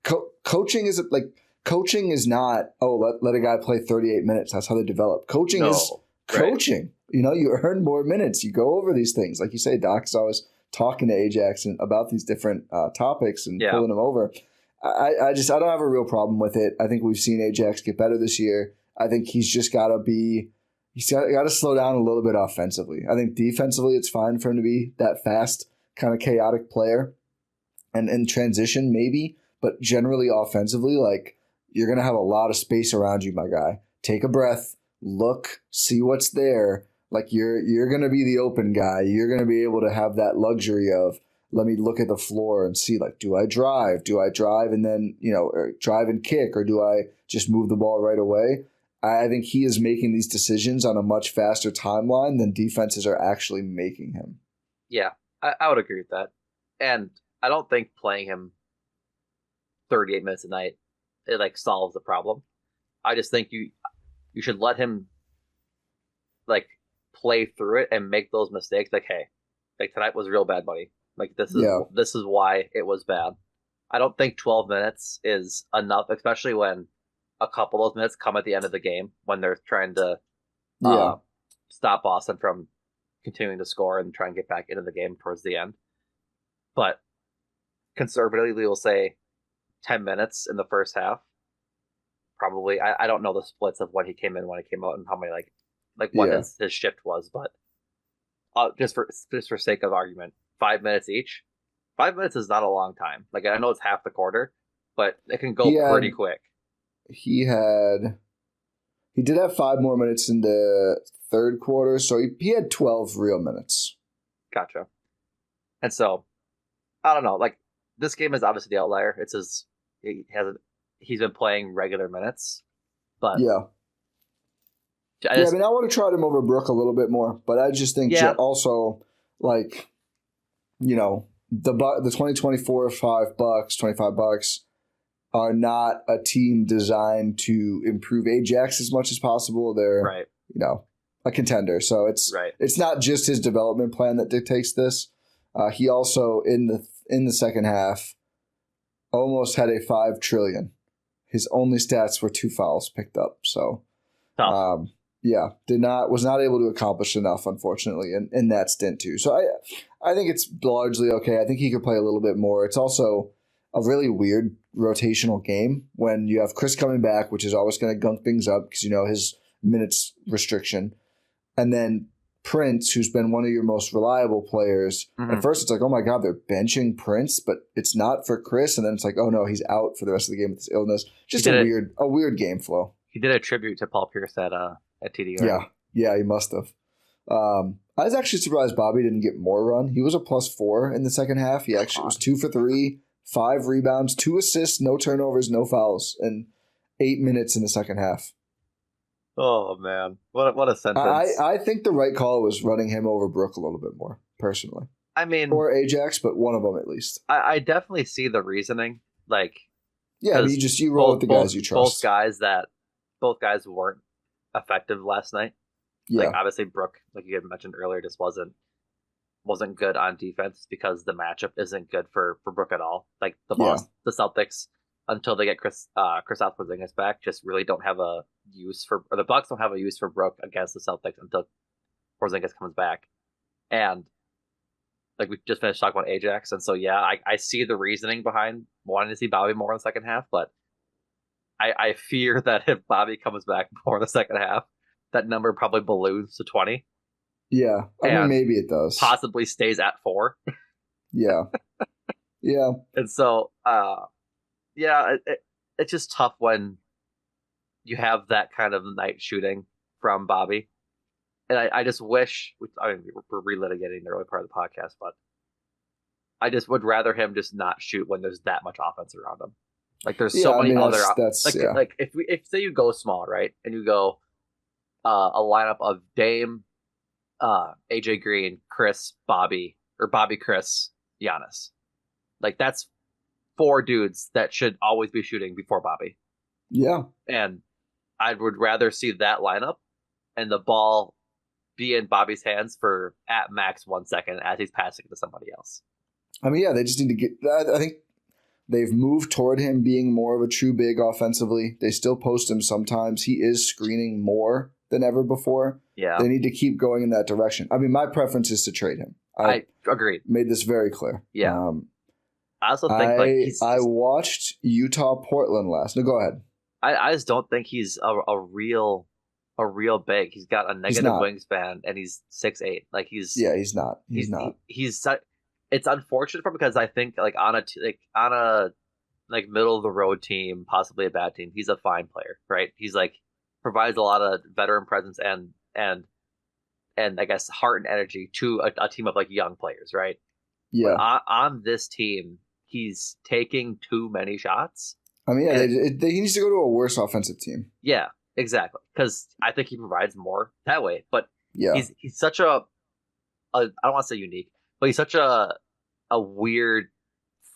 coaching is not, oh, let a guy play 38 minutes. That's how they develop. Coaching is coaching. Right. You earn more minutes. You go over these things. Like you say, Doc's always talking to Ajax about these different topics and pulling them over. I don't have a real problem with it. I think we've seen Ajax get better this year. I think he's just got to slow down a little bit offensively. I think defensively it's fine for him to be that fast, kind of chaotic player. And in transition, maybe. But generally offensively, like, you're going to have a lot of space around you, my guy. Take a breath, look, see what's there. Like, you're going to be the open guy. You're going to be able to have that luxury of, let me look at the floor and see, like, do I drive? Do I drive and then, drive and kick? Or do I just move the ball right away? I think he is making these decisions on a much faster timeline than defenses are actually making him. Yeah, I would agree with that. And I don't think playing him 38 minutes a night, it like solves the problem. I just think you should let him like play through it and make those mistakes. Like, hey, like tonight was real bad, buddy. Like this is why it was bad. I don't think 12 minutes is enough, especially when a couple of those minutes come at the end of the game when they're trying to stop Boston from continuing to score and try and get back into the game towards the end. But conservatively, we'll say 10 minutes in the first half. Probably, I don't know the splits of when he came in, when he came out, and how many like what his shift was, but just for sake of argument, 5 minutes each. 5 minutes is not a long time. Like, I know it's half the quarter, but it can go pretty quick. He did have 5 more minutes in the third quarter, so he had 12 real minutes. Gotcha. And so, I don't know. Like, this game is obviously the outlier. He's been playing regular minutes, but I want to try him over Brook a little bit more, but I just think also, like, the 2024 $25 are not a team designed to improve Ajax as much as possible. They're a contender, so it's not just his development plan that dictates this. He also in the second half almost had a 5 trillion. His only stats were 2 fouls picked up. So, was not able to accomplish enough, unfortunately, in that stint too. So I think it's largely okay. I think he could play a little bit more. It's also a really weird rotational game when you have Khris coming back, which is always going to gunk things up because his minutes restriction, and then Prince, who's been one of your most reliable players. At first, it's like, oh my God, they're benching Prince, but it's not for Khris. And then it's like, oh no, he's out for the rest of the game with this illness. Just a weird game flow. He did a tribute to Paul Pierce at TDR. Yeah, he must have. I was actually surprised Bobby didn't get more run. He was a +4 in the second half. He actually was 2 for 3, 5 rebounds, 2 assists, no turnovers, no fouls, and 8 minutes in the second half. Oh man, what a sentence! I think the right call was running him over Brook a little bit more, personally. I mean, or Ajax, but one of them at least. I definitely see the reasoning. Like, I mean, you roll with the guys you trust. Both guys weren't effective last night. Yeah. Like, obviously Brook, like you had mentioned earlier, just wasn't good on defense because the matchup isn't good for Brook at all. Like the Celtics, until they get Kristaps Porzingis back, just really don't have a use for, or the Bucks don't have a use for Brook against the Celtics until Porzingis comes back. And like we just finished talking about Ajax, and so I see the reasoning behind wanting to see Bobby more in the second half, but I fear that if Bobby comes back more in the second half, that number probably balloons to 20. Yeah, I mean, maybe it does. Possibly stays at 4. Yeah. And so, it's just tough when you have that kind of night shooting from Bobby. And I just wish, I mean, we're relitigating the early part of the podcast, but I just would rather him just not shoot when there's that much offense around him. Like there's so many other, like if say you go small, right, and you go a lineup of Dame, AJ Green, Khris, Bobby, or Bobby, Khris, Giannis, like that's 4 dudes that should always be shooting before Bobby. Yeah, and I would rather see that lineup and the ball be in Bobby's hands for at max 1 second as he's passing to somebody else. I mean, yeah, they just need to get. I think they've moved toward him being more of a true big offensively. They still post him sometimes. He is screening more than ever before. Yeah, they need to keep going in that direction. I mean, my preference is to trade him. I agree. Made this very clear. Yeah. I also think I watched Utah Portland last. No, go ahead. I just don't think he's a real big. He's got a negative wingspan and he's 6'8". Like he's not. He's not. It's unfortunate for him because I think like on a middle of the road team, possibly a bad team, he's a fine player, right? He's like provides a lot of veteran presence and I guess heart and energy to a team of like young players, right? Yeah. But on this team, he's taking too many shots. I mean, yeah, he needs to go to a worse offensive team. Yeah, exactly. Because I think he provides more that way. But yeah, he's such I don't want to say unique, but he's such a weird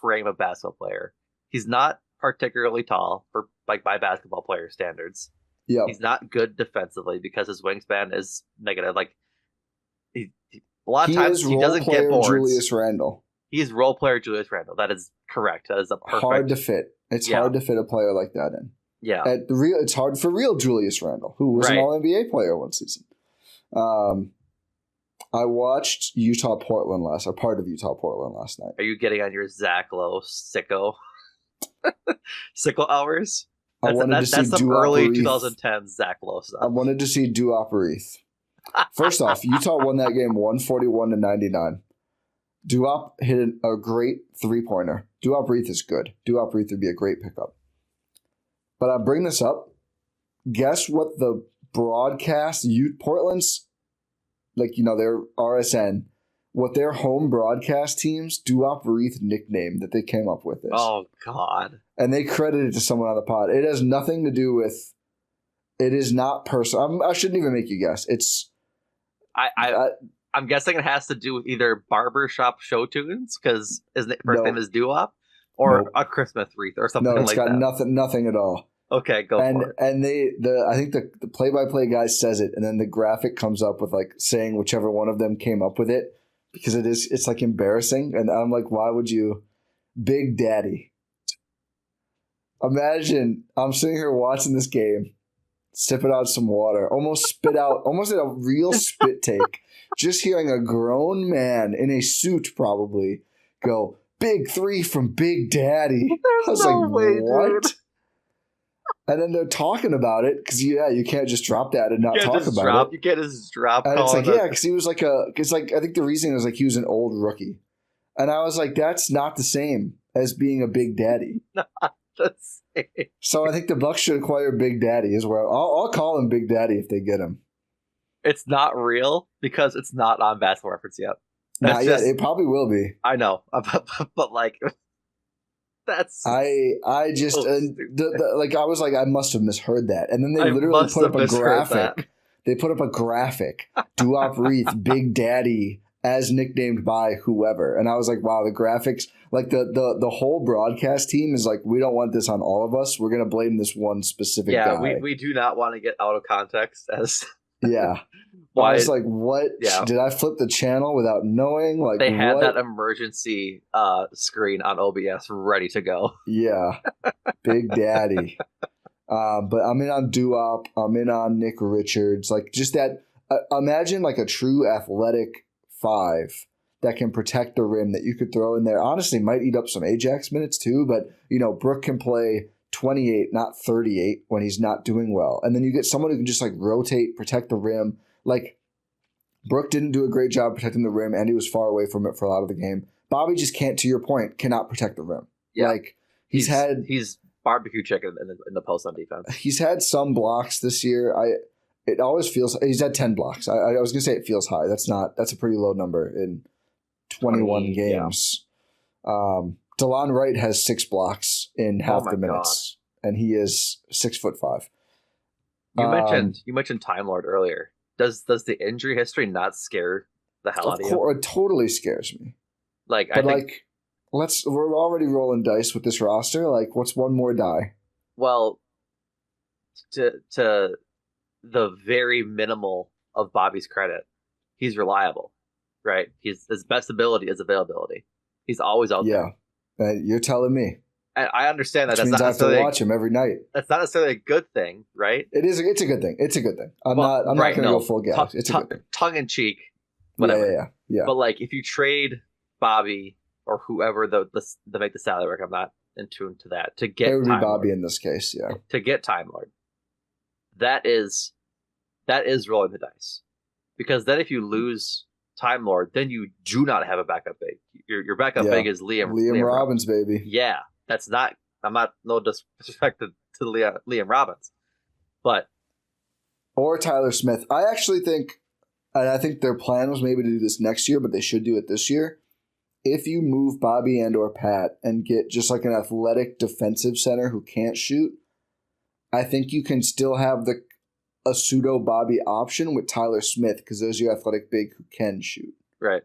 frame of basketball player. He's not particularly tall for like by basketball player standards. Yeah, he's not good defensively because his wingspan is negative. Like a lot of times he doesn't get boards. Julius Randle. He's role player Julius Randle. That is correct. That is a perfect. Hard to fit. It's hard to fit a player like that in. Yeah. It's hard for real Julius Randle, who was an All-NBA player one season. I watched part of Utah Portland last night. Are you getting on your Zach Lowe sicko hours? That's some early 2010 Zach Lowe stuff. I wanted to see Duop Reith. First off, Utah won that game 141-99. Duop hit a great three-pointer. Duop Reith is good. Duop Reith would be a great pickup. But I bring this up. Guess what the broadcast, Portland's, their RSN, what their home broadcast teams, Duop Reith nickname that they came up with this. Oh, God. And they credit it to someone on the pod. It has nothing to do with, it is not personal. I shouldn't even make you guess. It's, I'm guessing it has to do with either barbershop show tunes because his first name is Duop, or a Christmas wreath or something like that. No, it's got nothing at all. Okay, go for it. And I think the play-by-play guy says it, and then the graphic comes up with like saying whichever one of them came up with it because it's like embarrassing. And I'm like, why would you, Big Daddy? Imagine I'm sitting here watching this game, sipping out some water, almost did a real spit take. Just hearing a grown man in a suit probably go, big three from Big Daddy. I was like, what? Dude. And then they're talking about it because, you can't just drop that and not talk about it. You can't just drop. And it's like, because he was I think the reason was like he was an old rookie. And I was like, that's not the same as being a Big Daddy. Not the same. So I think the Bucks should acquire Big Daddy as well. I'll call him Big Daddy if they get him. It's not real because it's not on Basketball Reference yet. Not yet. It probably will be. I know, but like, that's. I just I was like I must have misheard that, and then they literally put up a graphic. They put up a graphic. Duop Reith, Big Daddy, as nicknamed by whoever, and I was like, wow, the graphics, like the whole broadcast team is like, we don't want this on all of us. We're gonna blame this one specific guy. Yeah, we do not want to get out of context as. Yeah. I was like, what? Yeah. Did I flip the channel without knowing? Like, they had that emergency screen on OBS ready to go. Yeah. Big Daddy. But I'm in on Duop. I'm in on Nick Richards. Like, just that. Imagine like a true athletic 5 that can protect the rim that you could throw in there. Honestly, might eat up some Ajax minutes too. But, Brook can play 28, not 38 when he's not doing well. And then you get someone who can just like rotate, protect the rim. Like Brook didn't do a great job protecting the rim and he was far away from it for a lot of the game. Bobby just can't, to your point, cannot protect the rim. Yeah. Like he's barbecue chicken in the post on defense. He's had some blocks this year. it always feels he's at 10 blocks. I was gonna say it feels high. That's a pretty low number in 21 games. Yeah. DeLon Wright has 6 blocks in half the minutes, and he is 6'5". You mentioned Time Lord earlier. Does the injury history not scare the hell out of you? It totally scares me. Like, but I think, we're already rolling dice with this roster. Like, what's one more die? Well, to the very minimal of Bobby's credit, he's reliable, right? His best ability is availability. He's always out there. Yeah, you're telling me. And I understand that. Which means I have to watch him every night. That's not necessarily a good thing, right? It's a good thing. It's a good thing. I'm not going to go full gas. It's a good thing. Tongue in cheek, whatever. Yeah. But like, if you trade Bobby or whoever the make the salary work, I'm not in tune to that. To get it would be Time Bobby Lord. In this case, yeah. To get Time Lord, that is rolling the dice, because then if you lose Time Lord, then you do not have a backup big. Your backup big is Liam Robbins, baby. Yeah, that's not. I'm not no disrespect to Liam Robbins, but or Tyler Smith. I actually think, and I think their plan was maybe to do this next year, but they should do it this year. If you move Bobby and or Pat and get just like an athletic defensive center who can't shoot, I think you can still have a pseudo Bobby option with Tyler Smith, because there's your athletic big who can shoot. Right.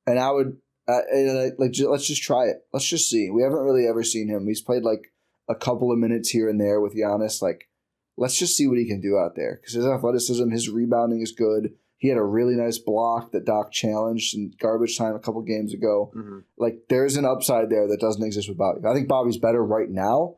And I would let's just try it. Let's just see. We haven't really ever seen him. He's played like a couple of minutes here and there with Giannis. Like, let's just see what he can do out there, because his athleticism, his rebounding is good. He had a really nice block that Doc challenged in garbage time a couple games ago. Mm-hmm. Like, there's an upside there that doesn't exist with Bobby. I think Bobby's better right now,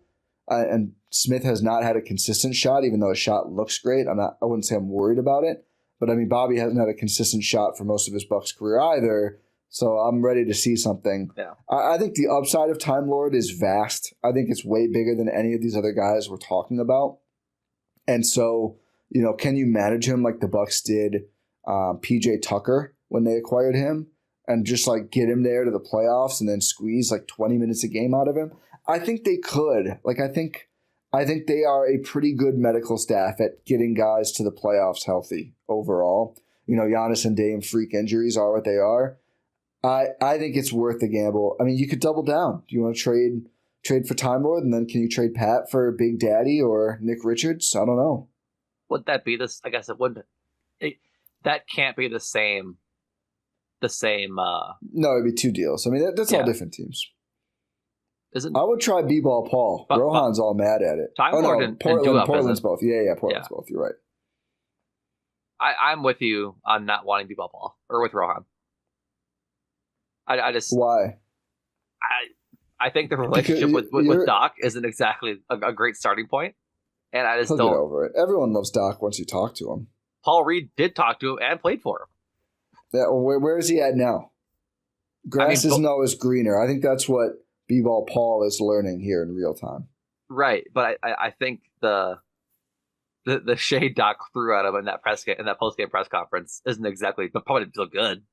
and Smith has not had a consistent shot, even though his shot looks great. I wouldn't say I'm worried about it, but I mean, Bobby hasn't had a consistent shot for most of his Bucks career either. So I'm ready to see something. Yeah. I think the upside of Time Lord is vast. I think it's way bigger than any of these other guys we're talking about. And so, can you manage him like the Bucks did PJ Tucker when they acquired him, and just like get him there to the playoffs and then squeeze like 20 minutes a game out of him? I think they could. Like, I think they are a pretty good medical staff at getting guys to the playoffs healthy overall. Giannis and Dame freak injuries are what they are. I think it's worth the gamble. I mean, you could double down. Do you want to trade for Time Lord, and then can you trade Pat for Big Daddy or Nick Richards? I don't know. Would that be this? I guess it wouldn't. That can't be the same. No, it'd be 2 deals. I mean, that's all different teams. Is it? I would try B-ball Paul. Rohan's all mad at it. Time Lord and Portland's both. Yeah, Portland's both. You're right. I'm with you on not wanting B-ball Paul, or with Rohan. I just why? I think the relationship with Doc isn't exactly a great starting point, and I just don't get over it. Everyone loves Doc once you talk to him. Paul Reed did talk to him and played for him. Yeah, well, where is he at now? Grass isn't always greener. I think that's what B-ball Paul is learning here in real time. Right, but I think the shade Doc threw at him in that post game press conference isn't exactly, but probably didn't feel good,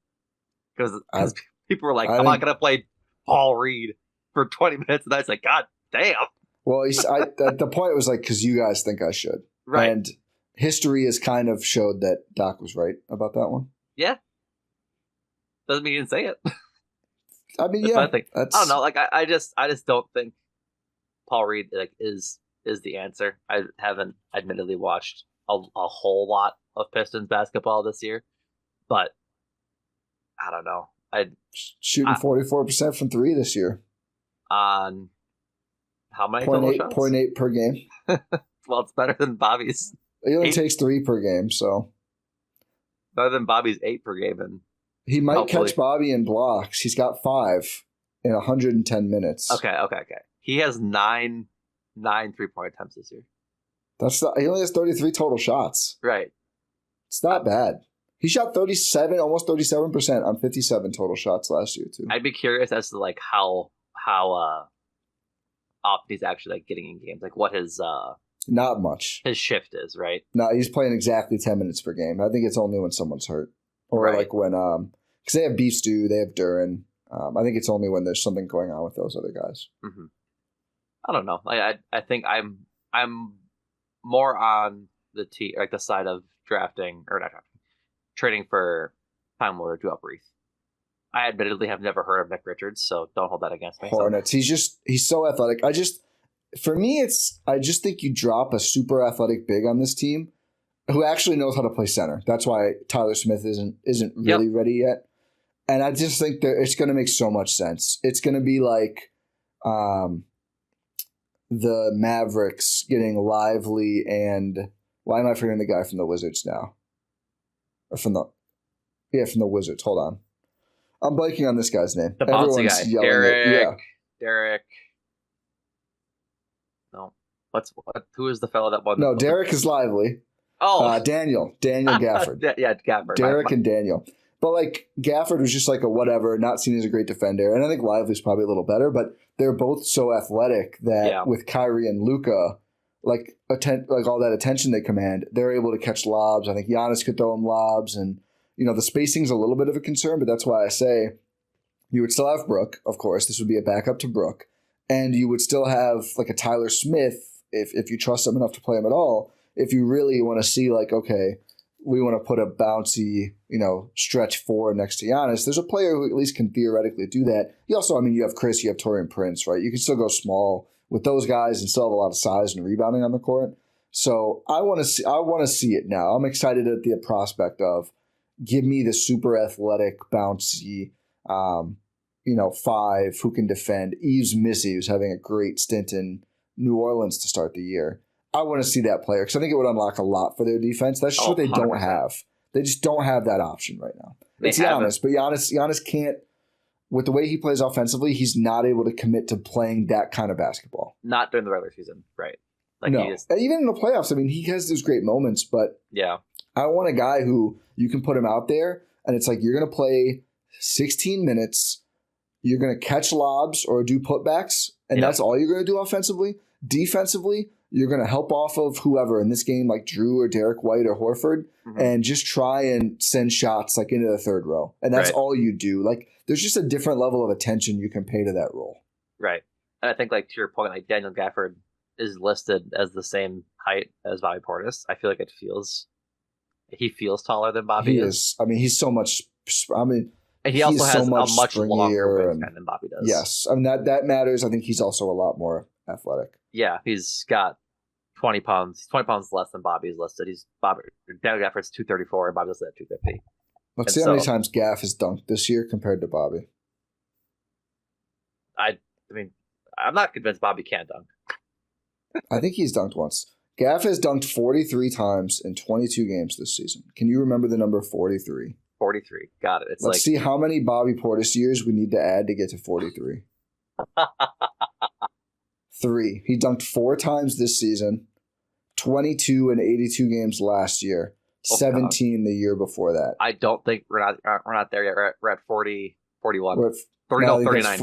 because people were like, I'm not going to play Paul Reed for 20 minutes. And I was like, God damn. Well, the point was like, because you guys think I should. Right. And history has kind of showed that Doc was right about that one. Yeah. Doesn't mean he didn't say it. I mean, yeah. I don't know. Like, I just don't think Paul Reed is the answer. I haven't admittedly watched a whole lot of Pistons basketball this year, but I don't know. Shooting 44% from 3 this year. On how many total shots? 0.8 per game. Well, it's better than Bobby's. He only takes 3 per game, so. Better than Bobby's 8 per game. And he might catch Bobby in blocks. He's got 5 in 110 minutes. Okay. He has 9 3-point attempts this year. He only has 33 total shots. Right. It's not bad. He shot almost 37% on 57 total shots last year too. I'd be curious as to like how often he's actually like getting in games, like what his not much his shift is, right? No, he's playing exactly 10 minutes per game. I think it's only when someone's hurt, or like when because they have Beef Stew, they have Duran. I think it's only when there's something going on with those other guys. Mm-hmm. I don't know. I think I'm more on the side of drafting or not drafting, trading for Time Lord or Brief. I admittedly have never heard of Nick Richards, so don't hold that against me. Hornets. He's so athletic. I just think you drop a super athletic big on this team who actually knows how to play center. That's why Tyler Smith isn't really ready yet. And I just think that it's going to make so much sense. It's going to be like the Mavericks getting Lively and why am I forgetting the guy from the Wizards now? Or from the Wizards. Hold on. I'm blanking on this guy's name. The bouncy guy. Derek. No. Who is the fellow that won? No, Derek is Lively. Oh. Daniel Gafford. Yeah, Gafford. Derek and Daniel. But like Gafford was just like a whatever, not seen as a great defender. And I think Lively's probably a little better, but they're both so athletic that with Kyrie and Luka, like all that attention they command, they're able to catch lobs. I think Giannis could throw them lobs, and the spacing's a little bit of a concern, but that's why I say you would still have Brook, of course. This would be a backup to Brook. And you would still have like a Tyler Smith, if you trust him enough to play him at all, if you really want to see like, okay, we want to put a bouncy, stretch four next to Giannis. There's a player who at least can theoretically do that. You also, you have Khris, you have Taurean Prince, right? You can still go small with those guys and still have a lot of size and rebounding on the court. So I want to see it now. I'm excited at the prospect of give me the super athletic, bouncy, five who can defend. Yves Missy, who's having a great stint in New Orleans to start the year. I want to see that player because I think it would unlock a lot for their defense. That's just what they 100%. Don't have. They just don't have that option right now. It's Giannis, but Giannis can't, with the way he plays offensively, he's not able to commit to playing that kind of basketball. Not during the regular season, right? Like no. Even in the playoffs, he has those great moments, but I want a guy who you can put him out there and it's like you're going to play 16 minutes, you're going to catch lobs or do putbacks, and that's all you're going to do offensively. Defensively, you're going to help off of whoever in this game, like Drew or Derek White or Horford, and just try and send shots like into the third row. And that's all you do. Like there's just a different level of attention you can pay to that role. Right. And I think like to your point, like Daniel Gafford is listed as the same height as Bobby Portis. I feel like he feels taller than Bobby He is. He's so much. And he also has a much longer wingspan than Bobby does. Yes. That matters. I think he's also a lot more athletic. Yeah, he's got 20 pounds. 20 pounds less than Bobby's listed. Daniel Gafford's 234 and Bobby's listed at 250. Let's see how many times Gaff has dunked this year compared to Bobby. I'm not convinced Bobby can't dunk. I think he's dunked once. Gaff has dunked 43 times in 22 games this season. Can you remember the number 43? 43. Got it. Let's see how many Bobby Portis years we need to add to get to 43. 3. He dunked 4 times this season, 22 and 82 games last year, 17 the year before that. I don't think we're not there yet. We're at 40, 41. We're at 39.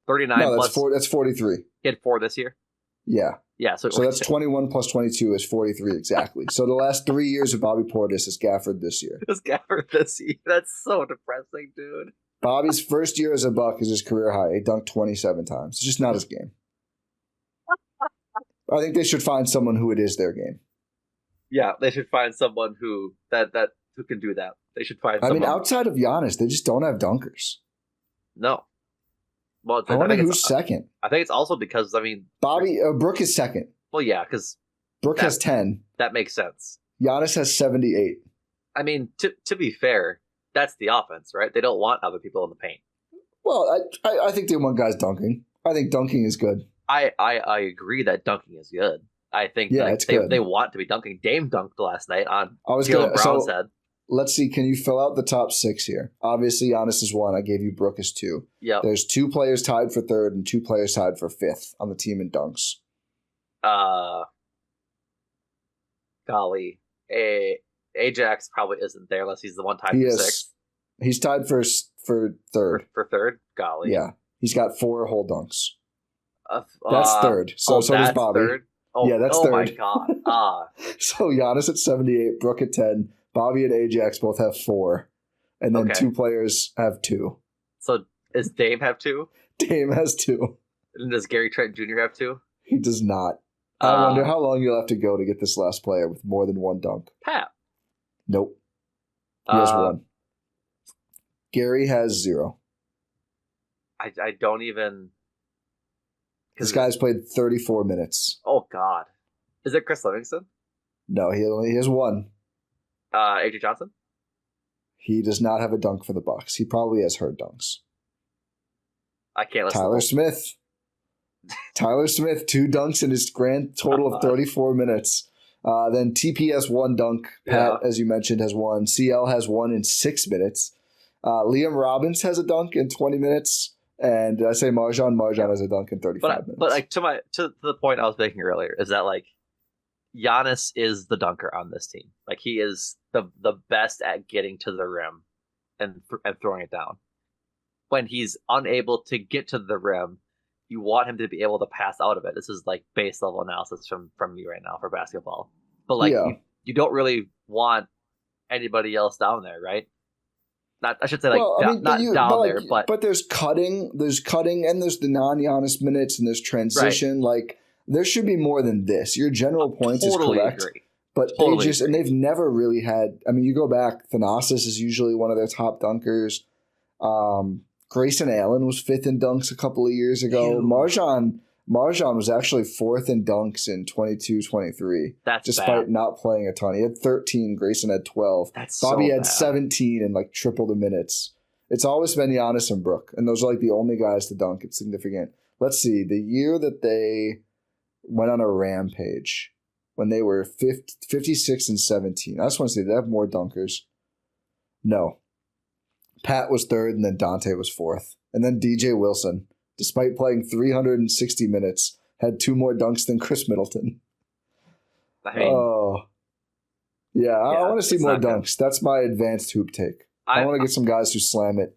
39 no, plus. That's 43. He had 4 this year? Yeah. Yeah. So that's 21 plus 22 is 43 exactly. So the last 3 years of Bobby Portis is Gafford this year. It's Gafford this year. That's so depressing, dude. Bobby's first year as a Buck is his career high. He dunked 27 times. It's just not his game. I think they should find someone who it is their game. Yeah, they should find someone who can do that. They should find someone. Outside of Giannis, they just don't have dunkers. No. Well, I wonder who's second. I think it's also because, Brook is second. Well, yeah, because Brook has 10. That makes sense. Giannis has 78. To be fair, that's the offense, right? They don't want other people in the paint. Well, I think they want guys dunking. I think dunking is good. I agree that dunking is good. I think it's good. They want to be dunking. Dame dunked last night on Brown's head. Let's see. Can you fill out the top 6 here? Obviously, Giannis is 1. I gave you Brook as 2. Yeah. There's 2 players tied for 3rd and 2 players tied for 5th on the team in dunks. Golly. Ajax probably isn't there unless he's the one tied for 6th. He's tied for 3rd. For 3rd? Golly. Yeah. He's got 4 whole dunks. That's 3rd. So does Bobby. 3rd? Oh, yeah, that's 3rd. Oh my God. So Giannis at 78, Brook at 10, Bobby and Ajax both have 4, and then 2 players have 2. So does Dame have 2? Dame has 2. And does Gary Trent Jr. have 2? He does not. I wonder how long you'll have to go to get this last player with more than one dunk. Pat. Nope. He has one. Gary has 0. I don't even... This guy's played 34 minutes. Oh, God. Is it Chris Livingston? No, he has 1. AJ Johnson? He does not have a dunk for the Bucks. He probably has heard dunks. I can't listen. Tyler Smith. Tyler Smith, 2 dunks in his grand total of 34 minutes. Then TP has 1 dunk. Pat, as you mentioned, has 1. CL has 1 in 6 minutes. Liam Robbins has a dunk in 20 minutes. And I say Marjan has a dunk in 35 minutes. But like to the point I was making earlier is that like Giannis is the dunker on this team. Like he is the best at getting to the rim and throwing it down. When he's unable to get to the rim, you want him to be able to pass out of it. This is like base level analysis from me right now for basketball. But like you don't really want anybody else down there, right? Not I should say like but there's cutting, and there's the non-Giannis minutes, and there's transition. Right. Like there should be more than this. Your general points is correct. Agree. But and they've never really had. I mean, you go back. Thanasis is usually one of their top dunkers. Grayson Allen was 5th in dunks a couple of years ago. Marjan was actually 4th in dunks in 22-23. That's despite bad. Not playing a ton. He had 13. Grayson had 12. Bobby had 17 and like triple the minutes. It's always been Giannis and Brook, and those are like the only guys to dunk. It's significant. Let's see. The year that they went on a rampage, when they were 56 and 17. I just want to say, did they have more dunkers? No. Pat was 3rd, and then Dante was 4th. And then DJ Wilson, despite playing 360 minutes, had 2 more dunks than Khris Middleton. I want to see more dunks. Good. That's my advanced hoop take. I want to get some guys who slam a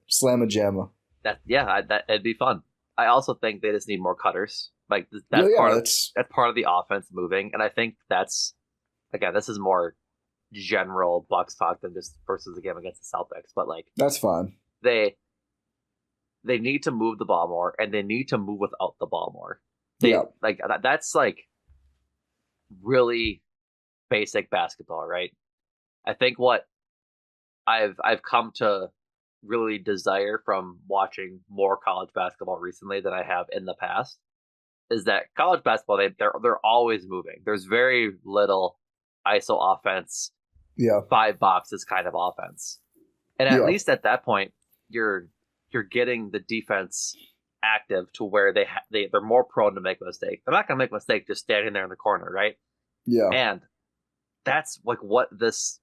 jamma. It'd be fun. I also think they just need more cutters. Like that's part of the offense moving, and I think that's this is more general Bucks talk than just versus the game against the Celtics. But like that's fine. They need to move the ball more, and they need to move without the ball more. That's like really basic basketball, right? I think what I've come to really desire from watching more college basketball recently than I have in the past is that college basketball they're always moving. There's very little ISO offense, 5 boxes kind of offense, and at least at that point you're getting the defense active to where they're more prone to make a mistake. They're not going to make a mistake just standing there in the corner, right? Yeah, and that's like what this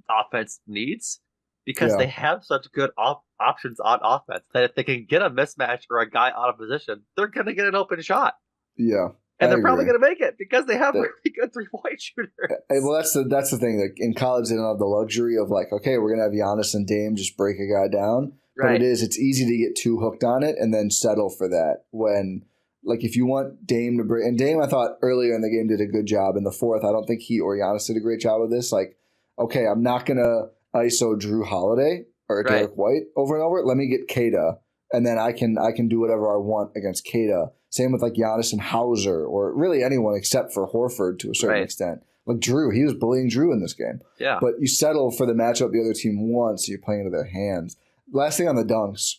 offense needs. Because they have such good options on offense that if they can get a mismatch or a guy out of position, they're going to get an open shot. Yeah. And they're probably going to make it because they have really good 3-point shooters. Well, that's the thing. Like in college, they don't have the luxury of like, okay, we're going to have Giannis and Dame just break a guy down. Right. But it's easy to get too hooked on it and then settle for that. When, like, if you want Dame to break, and Dame, I thought earlier in the game did a good job. In the fourth, I don't think he or Giannis did a great job of this. Like, okay, I'm not going to ISO Drew Holiday or Derek White over and over. Let me get Kata, and then I can do whatever I want against Kata. Same with like Giannis and Hauser, or really anyone except for Horford to a certain extent. Like Drew, he was bullying Drew in this game. Yeah. But you settle for the matchup the other team wants, so you're playing into their hands. Last thing on the dunks,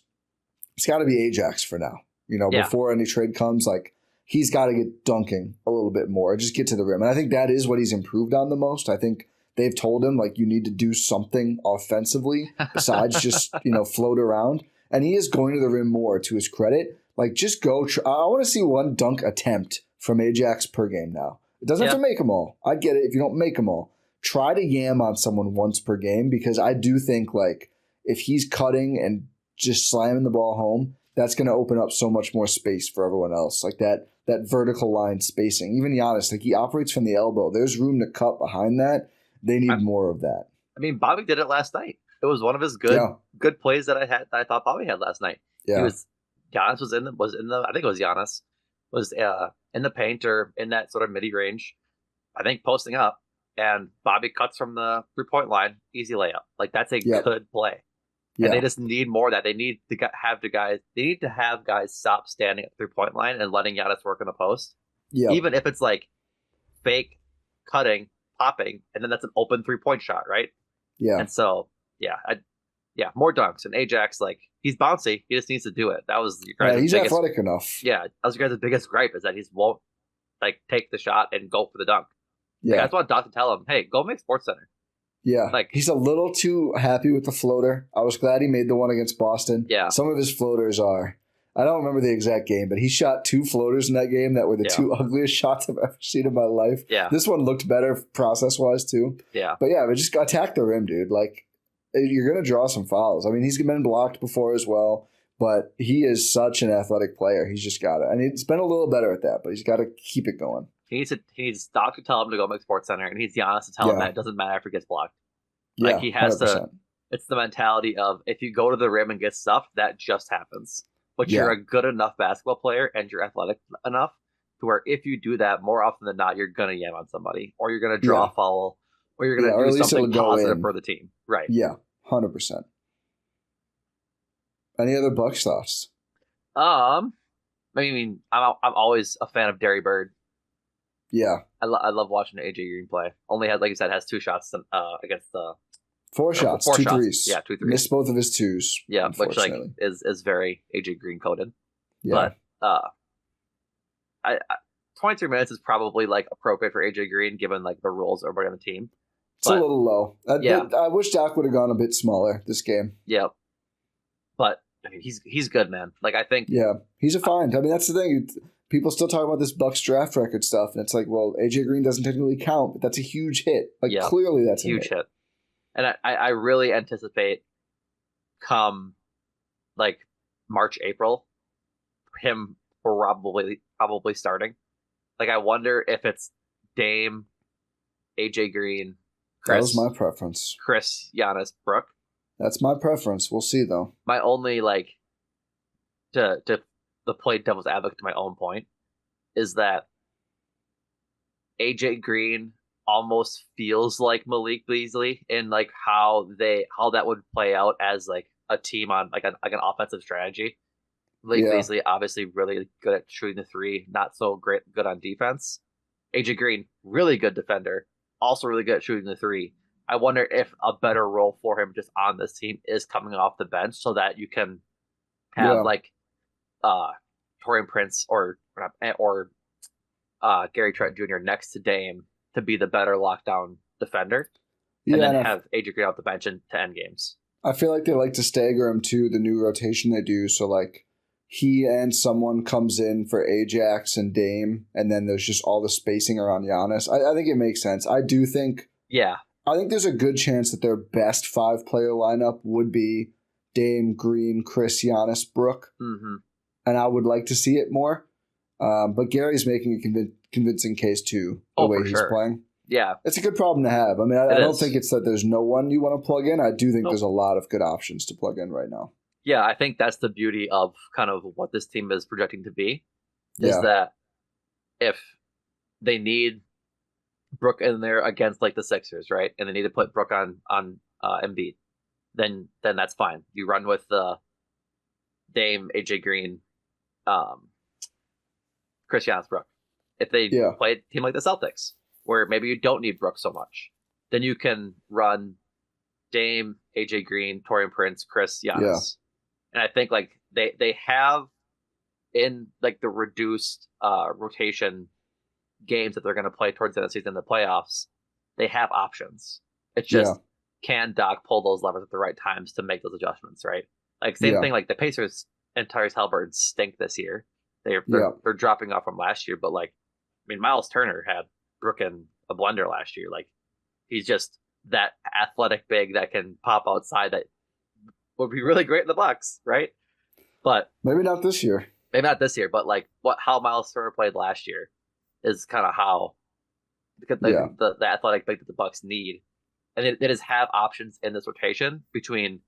it's got to be Ajax for now. Before any trade comes, like he's got to get dunking a little bit more, just get to the rim. And I think that is what he's improved on the most. I think they've told him, like, you need to do something offensively besides just, float around. And he is going to the rim more, to his credit. Like, just go. I want to see one dunk attempt from Ajax per game now. It doesn't have to make them all. I get it if you don't make them all. Try to yam on someone once per game, because I do think, like, if he's cutting and just slamming the ball home, that's going to open up so much more space for everyone else. Like that vertical line spacing. Even Giannis, like, he operates from the elbow. There's room to cut behind that. They need more of that. I mean, Bobby did it last night. It was one of his good plays that I thought Bobby had last night. Yeah. Giannis was in the I think it was Giannis was in the paint or in that sort of midi range, I think posting up, and Bobby cuts from the 3-point line, easy layup. Like that's a good play. Yeah. And they just need more of that. They need to have guys stop standing at the 3-point line and letting Giannis work in the post. Yeah. Even if it's like fake cutting, popping, and then that's an open 3-point shot, right? Yeah. And so, more dunks. And Ajax, like, he's bouncy. He just needs to do it. That was your guys' he's biggest, athletic enough. Yeah, that was your guys' biggest gripe is that he won't like take the shot and go for the dunk. Yeah, like, I just want Doc to tell him, hey, go make SportsCenter. Yeah, like he's a little too happy with the floater. I was glad he made the one against Boston. Yeah, some of his floaters are. I don't remember the exact game, but he shot 2 floaters in that game that were the 2 ugliest shots I've ever seen in my life. Yeah, this one looked better process-wise too. Yeah, but yeah, but just attack the rim, dude. Like, you're gonna draw some fouls. I mean, he's been blocked before as well, but he is such an athletic player. He's just got it, and he's been a little better at that, but he's got to keep it going. He needs Doc to tell him to go make SportsCenter, and he needs Giannis to tell him that it doesn't matter if he gets blocked. Like, he has 100%. To. It's the mentality of, if you go to the rim and get stuffed, that just happens. But you're a good enough basketball player and you're athletic enough to where if you do that, more often than not, you're gonna yam on somebody, or you're gonna draw a foul, or you're gonna do something positive for the team. Right? Yeah, 100%. Any other Bucks thoughts? I mean, I'm always a fan of Derry Bird. Yeah, I love watching AJ Green play. Only has, like you said, has 2 shots against the 4 shots, 2 threes. Yeah, 2 threes. Missed both of his 2s. Yeah, which like is very AJ Green coded. Yeah. But 23 minutes is probably like appropriate for AJ Green given like the roles of everybody on the team. It's a little low. I wish Doc would have gone a bit smaller this game. Yeah, but I mean, he's good, man. Like, I think. Yeah, he's a find. I mean, that's the thing. People still talk about this Bucks draft record stuff, and it's like, well, AJ Green doesn't technically count, but that's a huge hit. Like, clearly that's a huge hit. And I really anticipate come like March, April, him probably starting. Like, I wonder if it's Dame, AJ Green, Khris. That was my preference. Khris, Giannis, Brook. That's my preference. We'll see, though. My only, like, to the play devil's advocate to my own point is that AJ Green almost feels like Malik Beasley in like how that would play out as like a team on like an offensive strategy. Malik Beasley obviously really good at shooting the 3, not so good on defense. AJ Green, really good defender, also really good at shooting the 3. I wonder if a better role for him just on this team is coming off the bench so that you can have like Taurean Prince or Gary Trent Jr. next to Dame to be the better lockdown defender, and then have AJ Green off the bench to end games. I feel like they like to stagger him too, the new rotation they do. So like he and someone comes in for Ajax and Dame, and then there's just all the spacing around Giannis. I think it makes sense. I think there's a good chance that their best 5-player lineup would be Dame, Green, Khris, Giannis, Brook. Mm-hmm. And I would like to see it more. But Gary's making a convincing case too, the way he's playing. Yeah. It's a good problem to have. I mean, I don't think it's that there's no one you want to plug in. I do think there's a lot of good options to plug in right now. Yeah, I think that's the beauty of kind of what this team is projecting to be, is that if they need Brook in there against like the Sixers, right, and they need to put Brook on Embiid, then that's fine. You run with the Dame, AJ Green, Khris, Giannis, Brook. If they play a team like the Celtics, where maybe you don't need Brook so much, then you can run Dame, AJ Green, Taurean Prince, Khris, Giannis. Yeah. And I think like they have in like the reduced rotation games that they're going to play towards the end of the season in the playoffs, they have options. It's just can Doc pull those levers at the right times to make those adjustments, right? Like same thing, like the Pacers and Tyrese Haliburton stink this year. They're dropping off from last year, but like, I mean, Miles Turner had Brook in a blender last year. Like, he's just that athletic big that can pop outside that would be really great in the Bucks, right? But maybe not this year. Maybe not this year, but like how Miles Turner played last year is kind of how the athletic big that the Bucks need, and it is have options in this rotation between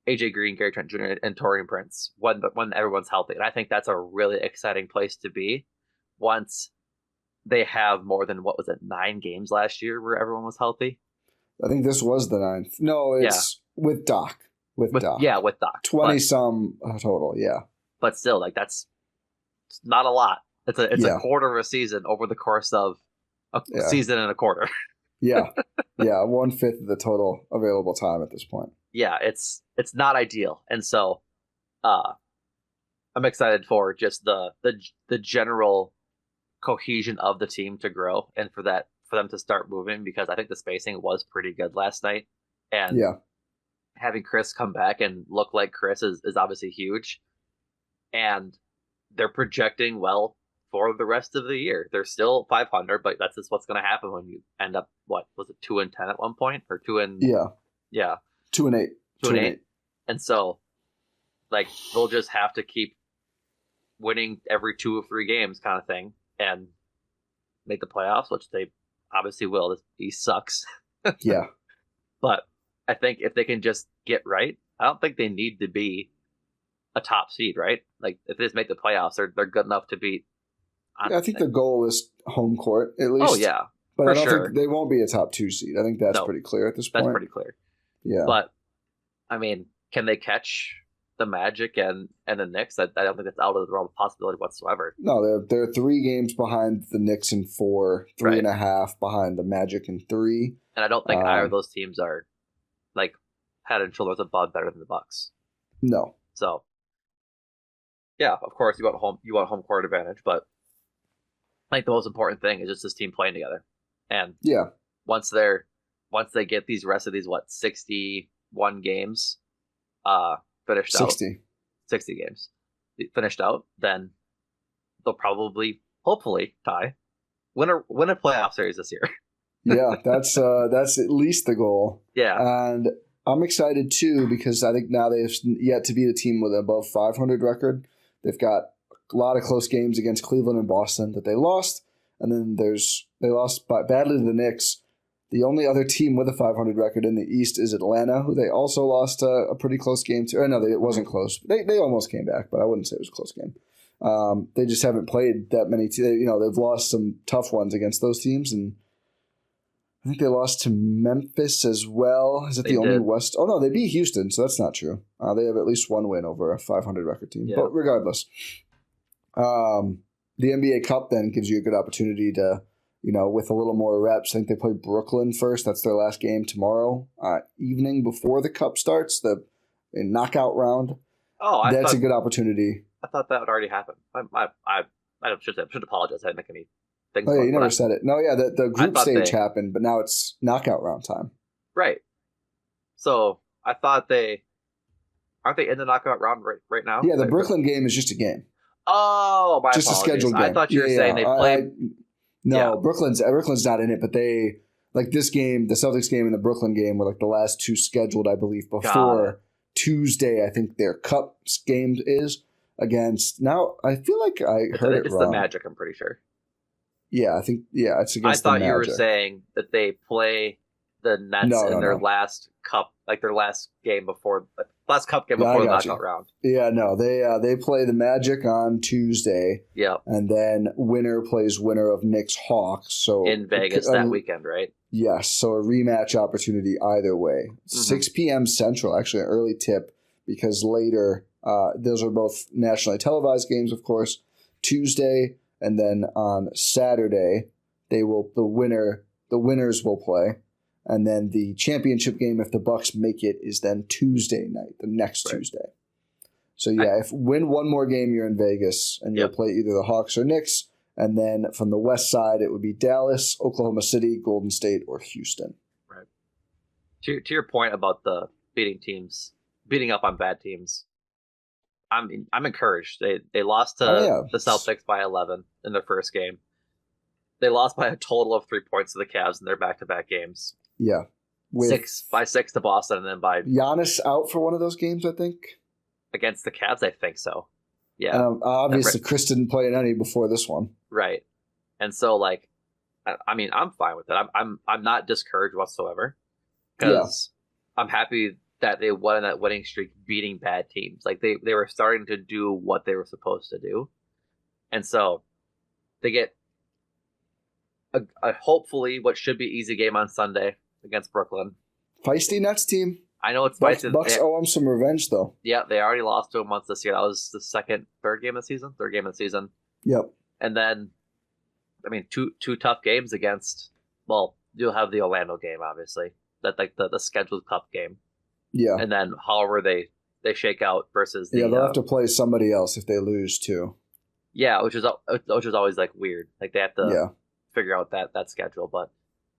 AJ Green, Gary Trent Jr., and Taurean Prince when everyone's healthy. And I think that's a really exciting place to be once they have more than, 9 games last year where everyone was healthy? I think this was the 9th. No, it's with Doc. With Doc. Yeah, with Doc. 20-some total, yeah. But still, like, that's not a lot. It's a quarter of a season over the course of a season and a quarter. Yeah. 1/5 of the total available time at this point. Yeah, it's not ideal. And so I'm excited for just the general cohesion of the team to grow and for them to start moving, because I think the spacing was pretty good last night. And having Khris come back and look like Khris is obviously huge. And they're projecting well for the rest of the year. They're still 500, but that's just what's going to happen when you end up, what was it, 2-10 at one point, or 2-8? 2-8. And so, like, they'll just have to keep winning every 2 or 3 games, kind of thing, and make the playoffs, which they obviously will. He sucks. Yeah. But I think if they can just get right, I don't think they need to be a top seed, right? Like, if they just make the playoffs, they're good enough to beat. I think the goal is home court, at least. Oh, yeah. But I don't think they won't be a top 2 seed. I think that's pretty clear at this point. That's pretty clear. Yeah. But, I mean, can they catch the Magic and the Knicks? I don't think that's out of the realm of possibility whatsoever. No, they're 3 games behind the Knicks in 4, 3.5 behind the Magic in 3. And I don't think either of those teams are, like, head and shoulders above better than the Bucks. No. So, yeah, of course you want home court advantage, but I think the most important thing is just this team playing together. And once they get these rest of these 61 games finished 60. out, 60 games finished out, then they'll probably, hopefully, win a playoff series this year. Yeah, that's at least the goal. Yeah, and I'm excited too because I think now they've yet to beat a team with an above 500 record. They've got a lot of close games against Cleveland and Boston that they lost, and then they lost badly to the Knicks. The only other team with a 500 record in the East is Atlanta, who they also lost a pretty close game to. No, it wasn't close. They almost came back, but I wouldn't say it was a close game. They just haven't played that many. They've lost some tough ones against those teams, and I think they lost to Memphis as well. Is it the only West? Oh no, they beat Houston, so that's not true. They have at least one win over a 500 record team. Yeah. But regardless, the NBA Cup then gives you a good opportunity to, with a little more reps. I think they play Brooklyn first. That's their last game tomorrow evening before the Cup starts, the knockout round. Oh, that's a good opportunity. I thought that had already happened. I should apologize. I didn't make any things. Oh, yeah, you never said it. No, yeah, the group stage happened, but now it's knockout round time. Right. So I thought aren't they in the knockout round right now? Yeah, the Brooklyn game is just a game. Oh, my just apologies. A scheduled game. I thought you were saying they played. No, Brooklyn's not in it, but they like this game, the Celtics game and the Brooklyn game were like the last 2 scheduled, I believe, before Tuesday. I think their Cup game is against. Now I feel like I heard it wrong. It's the Magic, I'm pretty sure. Yeah, I think it's against the Magic. I thought you were saying that they play the Nets in their last Cup, like their last game before last Cup game before the knockout round. Yeah, no, they play the Magic on Tuesday. Yeah, and then winner plays winner of Knicks Hawks. So in Vegas that weekend, right? Yes, so a rematch opportunity either way. 6 p.m. Central, actually an early tip because later those are both nationally televised games, of course. Tuesday. And then on Saturday, the winners will play, and then the championship game, if the Bucks make it, is then Tuesday night, the next Tuesday. So if win one more game, you're in Vegas, and you'll play either the Hawks or Knicks, and then from the West side, it would be Dallas, Oklahoma City, Golden State, or Houston. Right. To your point about the beating up on bad teams. I'm encouraged. They lost to the Celtics by 11 in their first game. They lost by a total of 3 points to the Cavs in their back-to-back games. Yeah. With 6 to Boston, and then by Giannis out for one of those games, I think. Against the Cavs, I think so. Yeah. Obviously, Khris didn't play in any before this one. Right. And so, like, I mean, I'm fine with it. I'm not discouraged whatsoever because I'm happy that they won that winning streak beating bad teams. Like they were starting to do what they were supposed to do. And so they get a hopefully what should be easy game on Sunday against Brooklyn. Feisty Nets team. I know it's feisty. Bucks owe them some revenge though. Yeah, they already lost to them once this year. That was the third game of the season. Yep. And then I mean, two tough games against. Well, you'll have the Orlando game, obviously. That like the scheduled cup game. Yeah. And then however they shake out versus the. Yeah, they'll have to play somebody else if they lose too. Yeah, which is always like weird. Like they have to figure out that schedule. But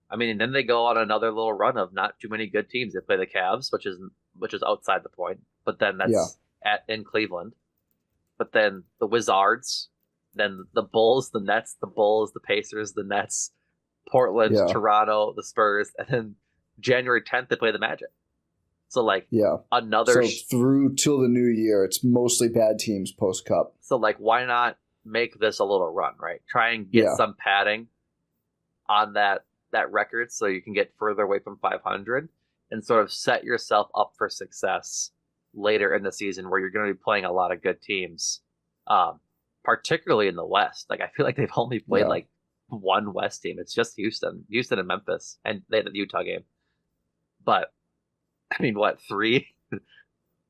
I mean, and then they go on another little run of not too many good teams. They play the Cavs, which is outside the point. But then that's in Cleveland. But then the Wizards, then the Bulls, the Nets, the Bulls, the Pacers, the Nets, Portland, Toronto, the Spurs, and then January 10th they play the Magic. So like another through till the new year, it's mostly bad teams post cup. So like why not make this a little run, right? Try and get some padding on that record so you can get further away from 500 and sort of set yourself up for success later in the season where you're going to be playing a lot of good teams, particularly in the West. Like I feel like they've only played like one West team. It's just Houston and Memphis, and they had the Utah game. But I mean, what, three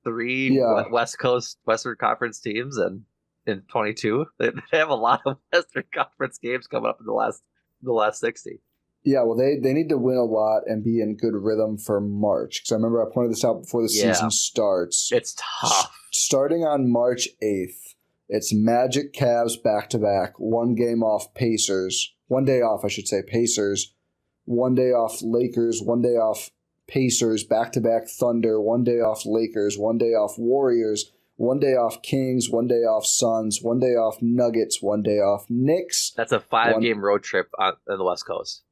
West Coast Western Conference teams in 22? They have a lot of Western Conference games coming up in the last 60. Yeah, well, they need to win a lot and be in good rhythm for March. Because I remember I pointed this out before the season starts. It's tough. Starting on March 8th, it's Magic, Cavs back-to-back, 1 game off Pacers. 1 day off, I should say, Pacers. 1 day off Lakers, 1 day off Pacers, back-to-back Thunder, 1 day off Lakers, 1 day off Warriors, 1 day off Kings, 1 day off Suns, 1 day off Nuggets, 1 day off Knicks. That's a 5-game road trip on the West Coast.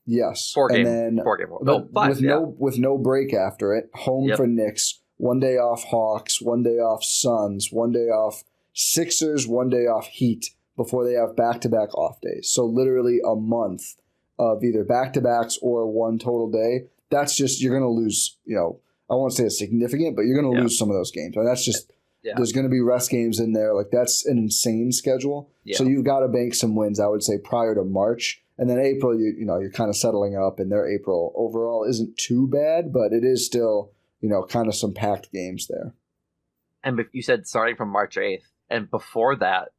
Yes. 4 game. And then 4 game. No, 5. With no break after it. Home for Knicks. 1 day off Hawks. 1 day off Suns. 1 day off Sixers. 1 day off Heat before they have back-to-back off days. So literally a month of either back-to-backs or 1 total day. That's just, you're going to lose, I won't say it's significant, but you're going to lose some of those games. And that's just, there's going to be rest games in there. Like that's an insane schedule. Yeah. So you've got to bank some wins, I would say, prior to March. And then April, you're kind of settling up, and their April overall isn't too bad, but it is still, kind of some packed games there. And you said starting from March 8th, and before that,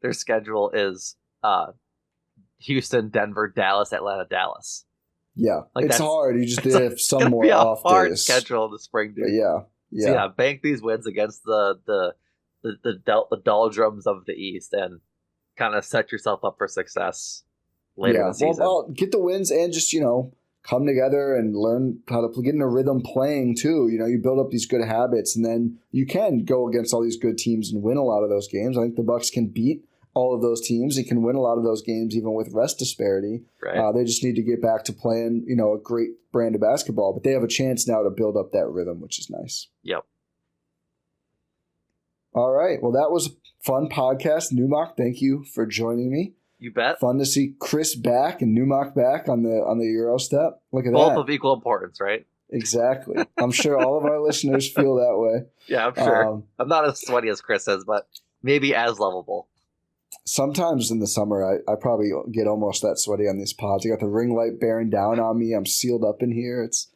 their schedule is Houston, Denver, Dallas, Atlanta, Dallas. Yeah, like it's hard. You just have some more off hard days. Schedule in the spring, dude. Yeah. So bank these wins against the doldrums of the East and kind of set yourself up for success later in the season. Well, get the wins and just, come together and learn how to get in a rhythm playing too. You build up these good habits, and then you can go against all these good teams and win a lot of those games. I think the Bucks can beat all of those teams. They can win a lot of those games even with rest disparity. Right. They just need to get back to playing, a great brand of basketball. But they have a chance now to build up that rhythm, which is nice. Yep. All right. Well, that was a fun podcast. Numac, thank you for joining me. You bet. Fun to see Khris back and Numac back on the Euro step. Look at Both that. Both of equal importance, right? Exactly. I'm sure all of our listeners feel that way. Yeah, I'm sure. I'm not as sweaty as Khris is, but maybe as lovable. Sometimes in the summer, I probably get almost that sweaty on these pods. I got the ring light bearing down on me. I'm sealed up in here. It's,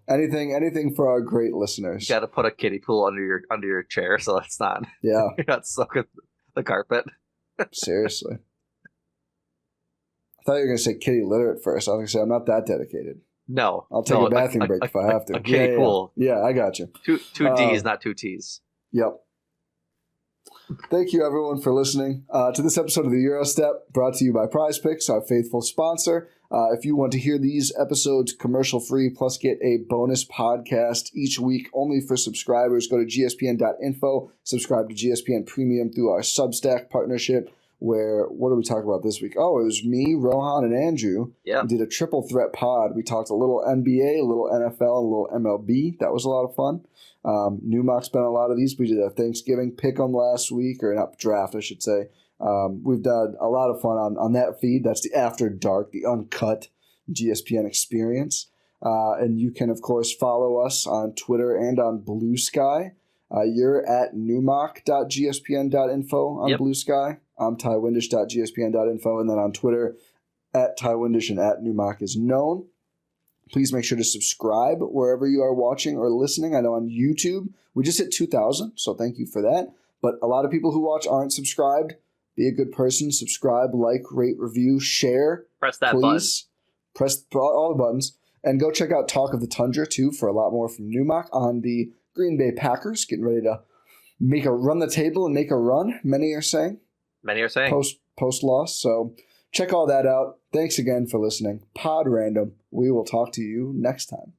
anything for our great listeners. You got to put a kiddie pool under your chair so it's not. Yeah. You're not soaking the carpet. Seriously. I thought you were going to say kitty litter at first. I was going to say I'm not that dedicated. No. I'll take a bathroom break if I have to. A kiddie pool. Yeah, I got you. Two D's, not 2 T's. Yep. Thank you, everyone, for listening to this episode of the Eurostep, brought to you by Prize Picks, our faithful sponsor. If you want to hear these episodes commercial-free, plus get a bonus podcast each week only for subscribers, go to gspn.info, subscribe to GSPN Premium through our Substack partnership, where, what did we talk about this week? Oh, it was me, Rohan, and Andrew. Yeah. We did a triple threat pod. We talked a little NBA, a little NFL, and a little MLB. That was a lot of fun. Numac's been a lot of these. We did a Thanksgiving pick'em last week, or not draft, I should say. We've done a lot of fun on that feed. That's the After Dark, the uncut GSPN experience. And you can, of course, follow us on Twitter and on Blue Sky. You're at numac.gspn.info on Blue Sky. I'm tywindish.gspn.info. And then on Twitter, at tywindish and at numac is known. Please make sure to subscribe wherever you are watching or listening. I know on YouTube, we just hit 2,000, so thank you for that. But a lot of people who watch aren't subscribed. Be a good person. Subscribe, like, rate, review, share. Press that please. Press all the buttons. And go check out Talk of the Tundra, too, for a lot more from Numac on the Green Bay Packers, getting ready to run the table and make a run, many are saying. Post-loss. So check all that out. Thanks again for listening. Pod Random. We will talk to you next time.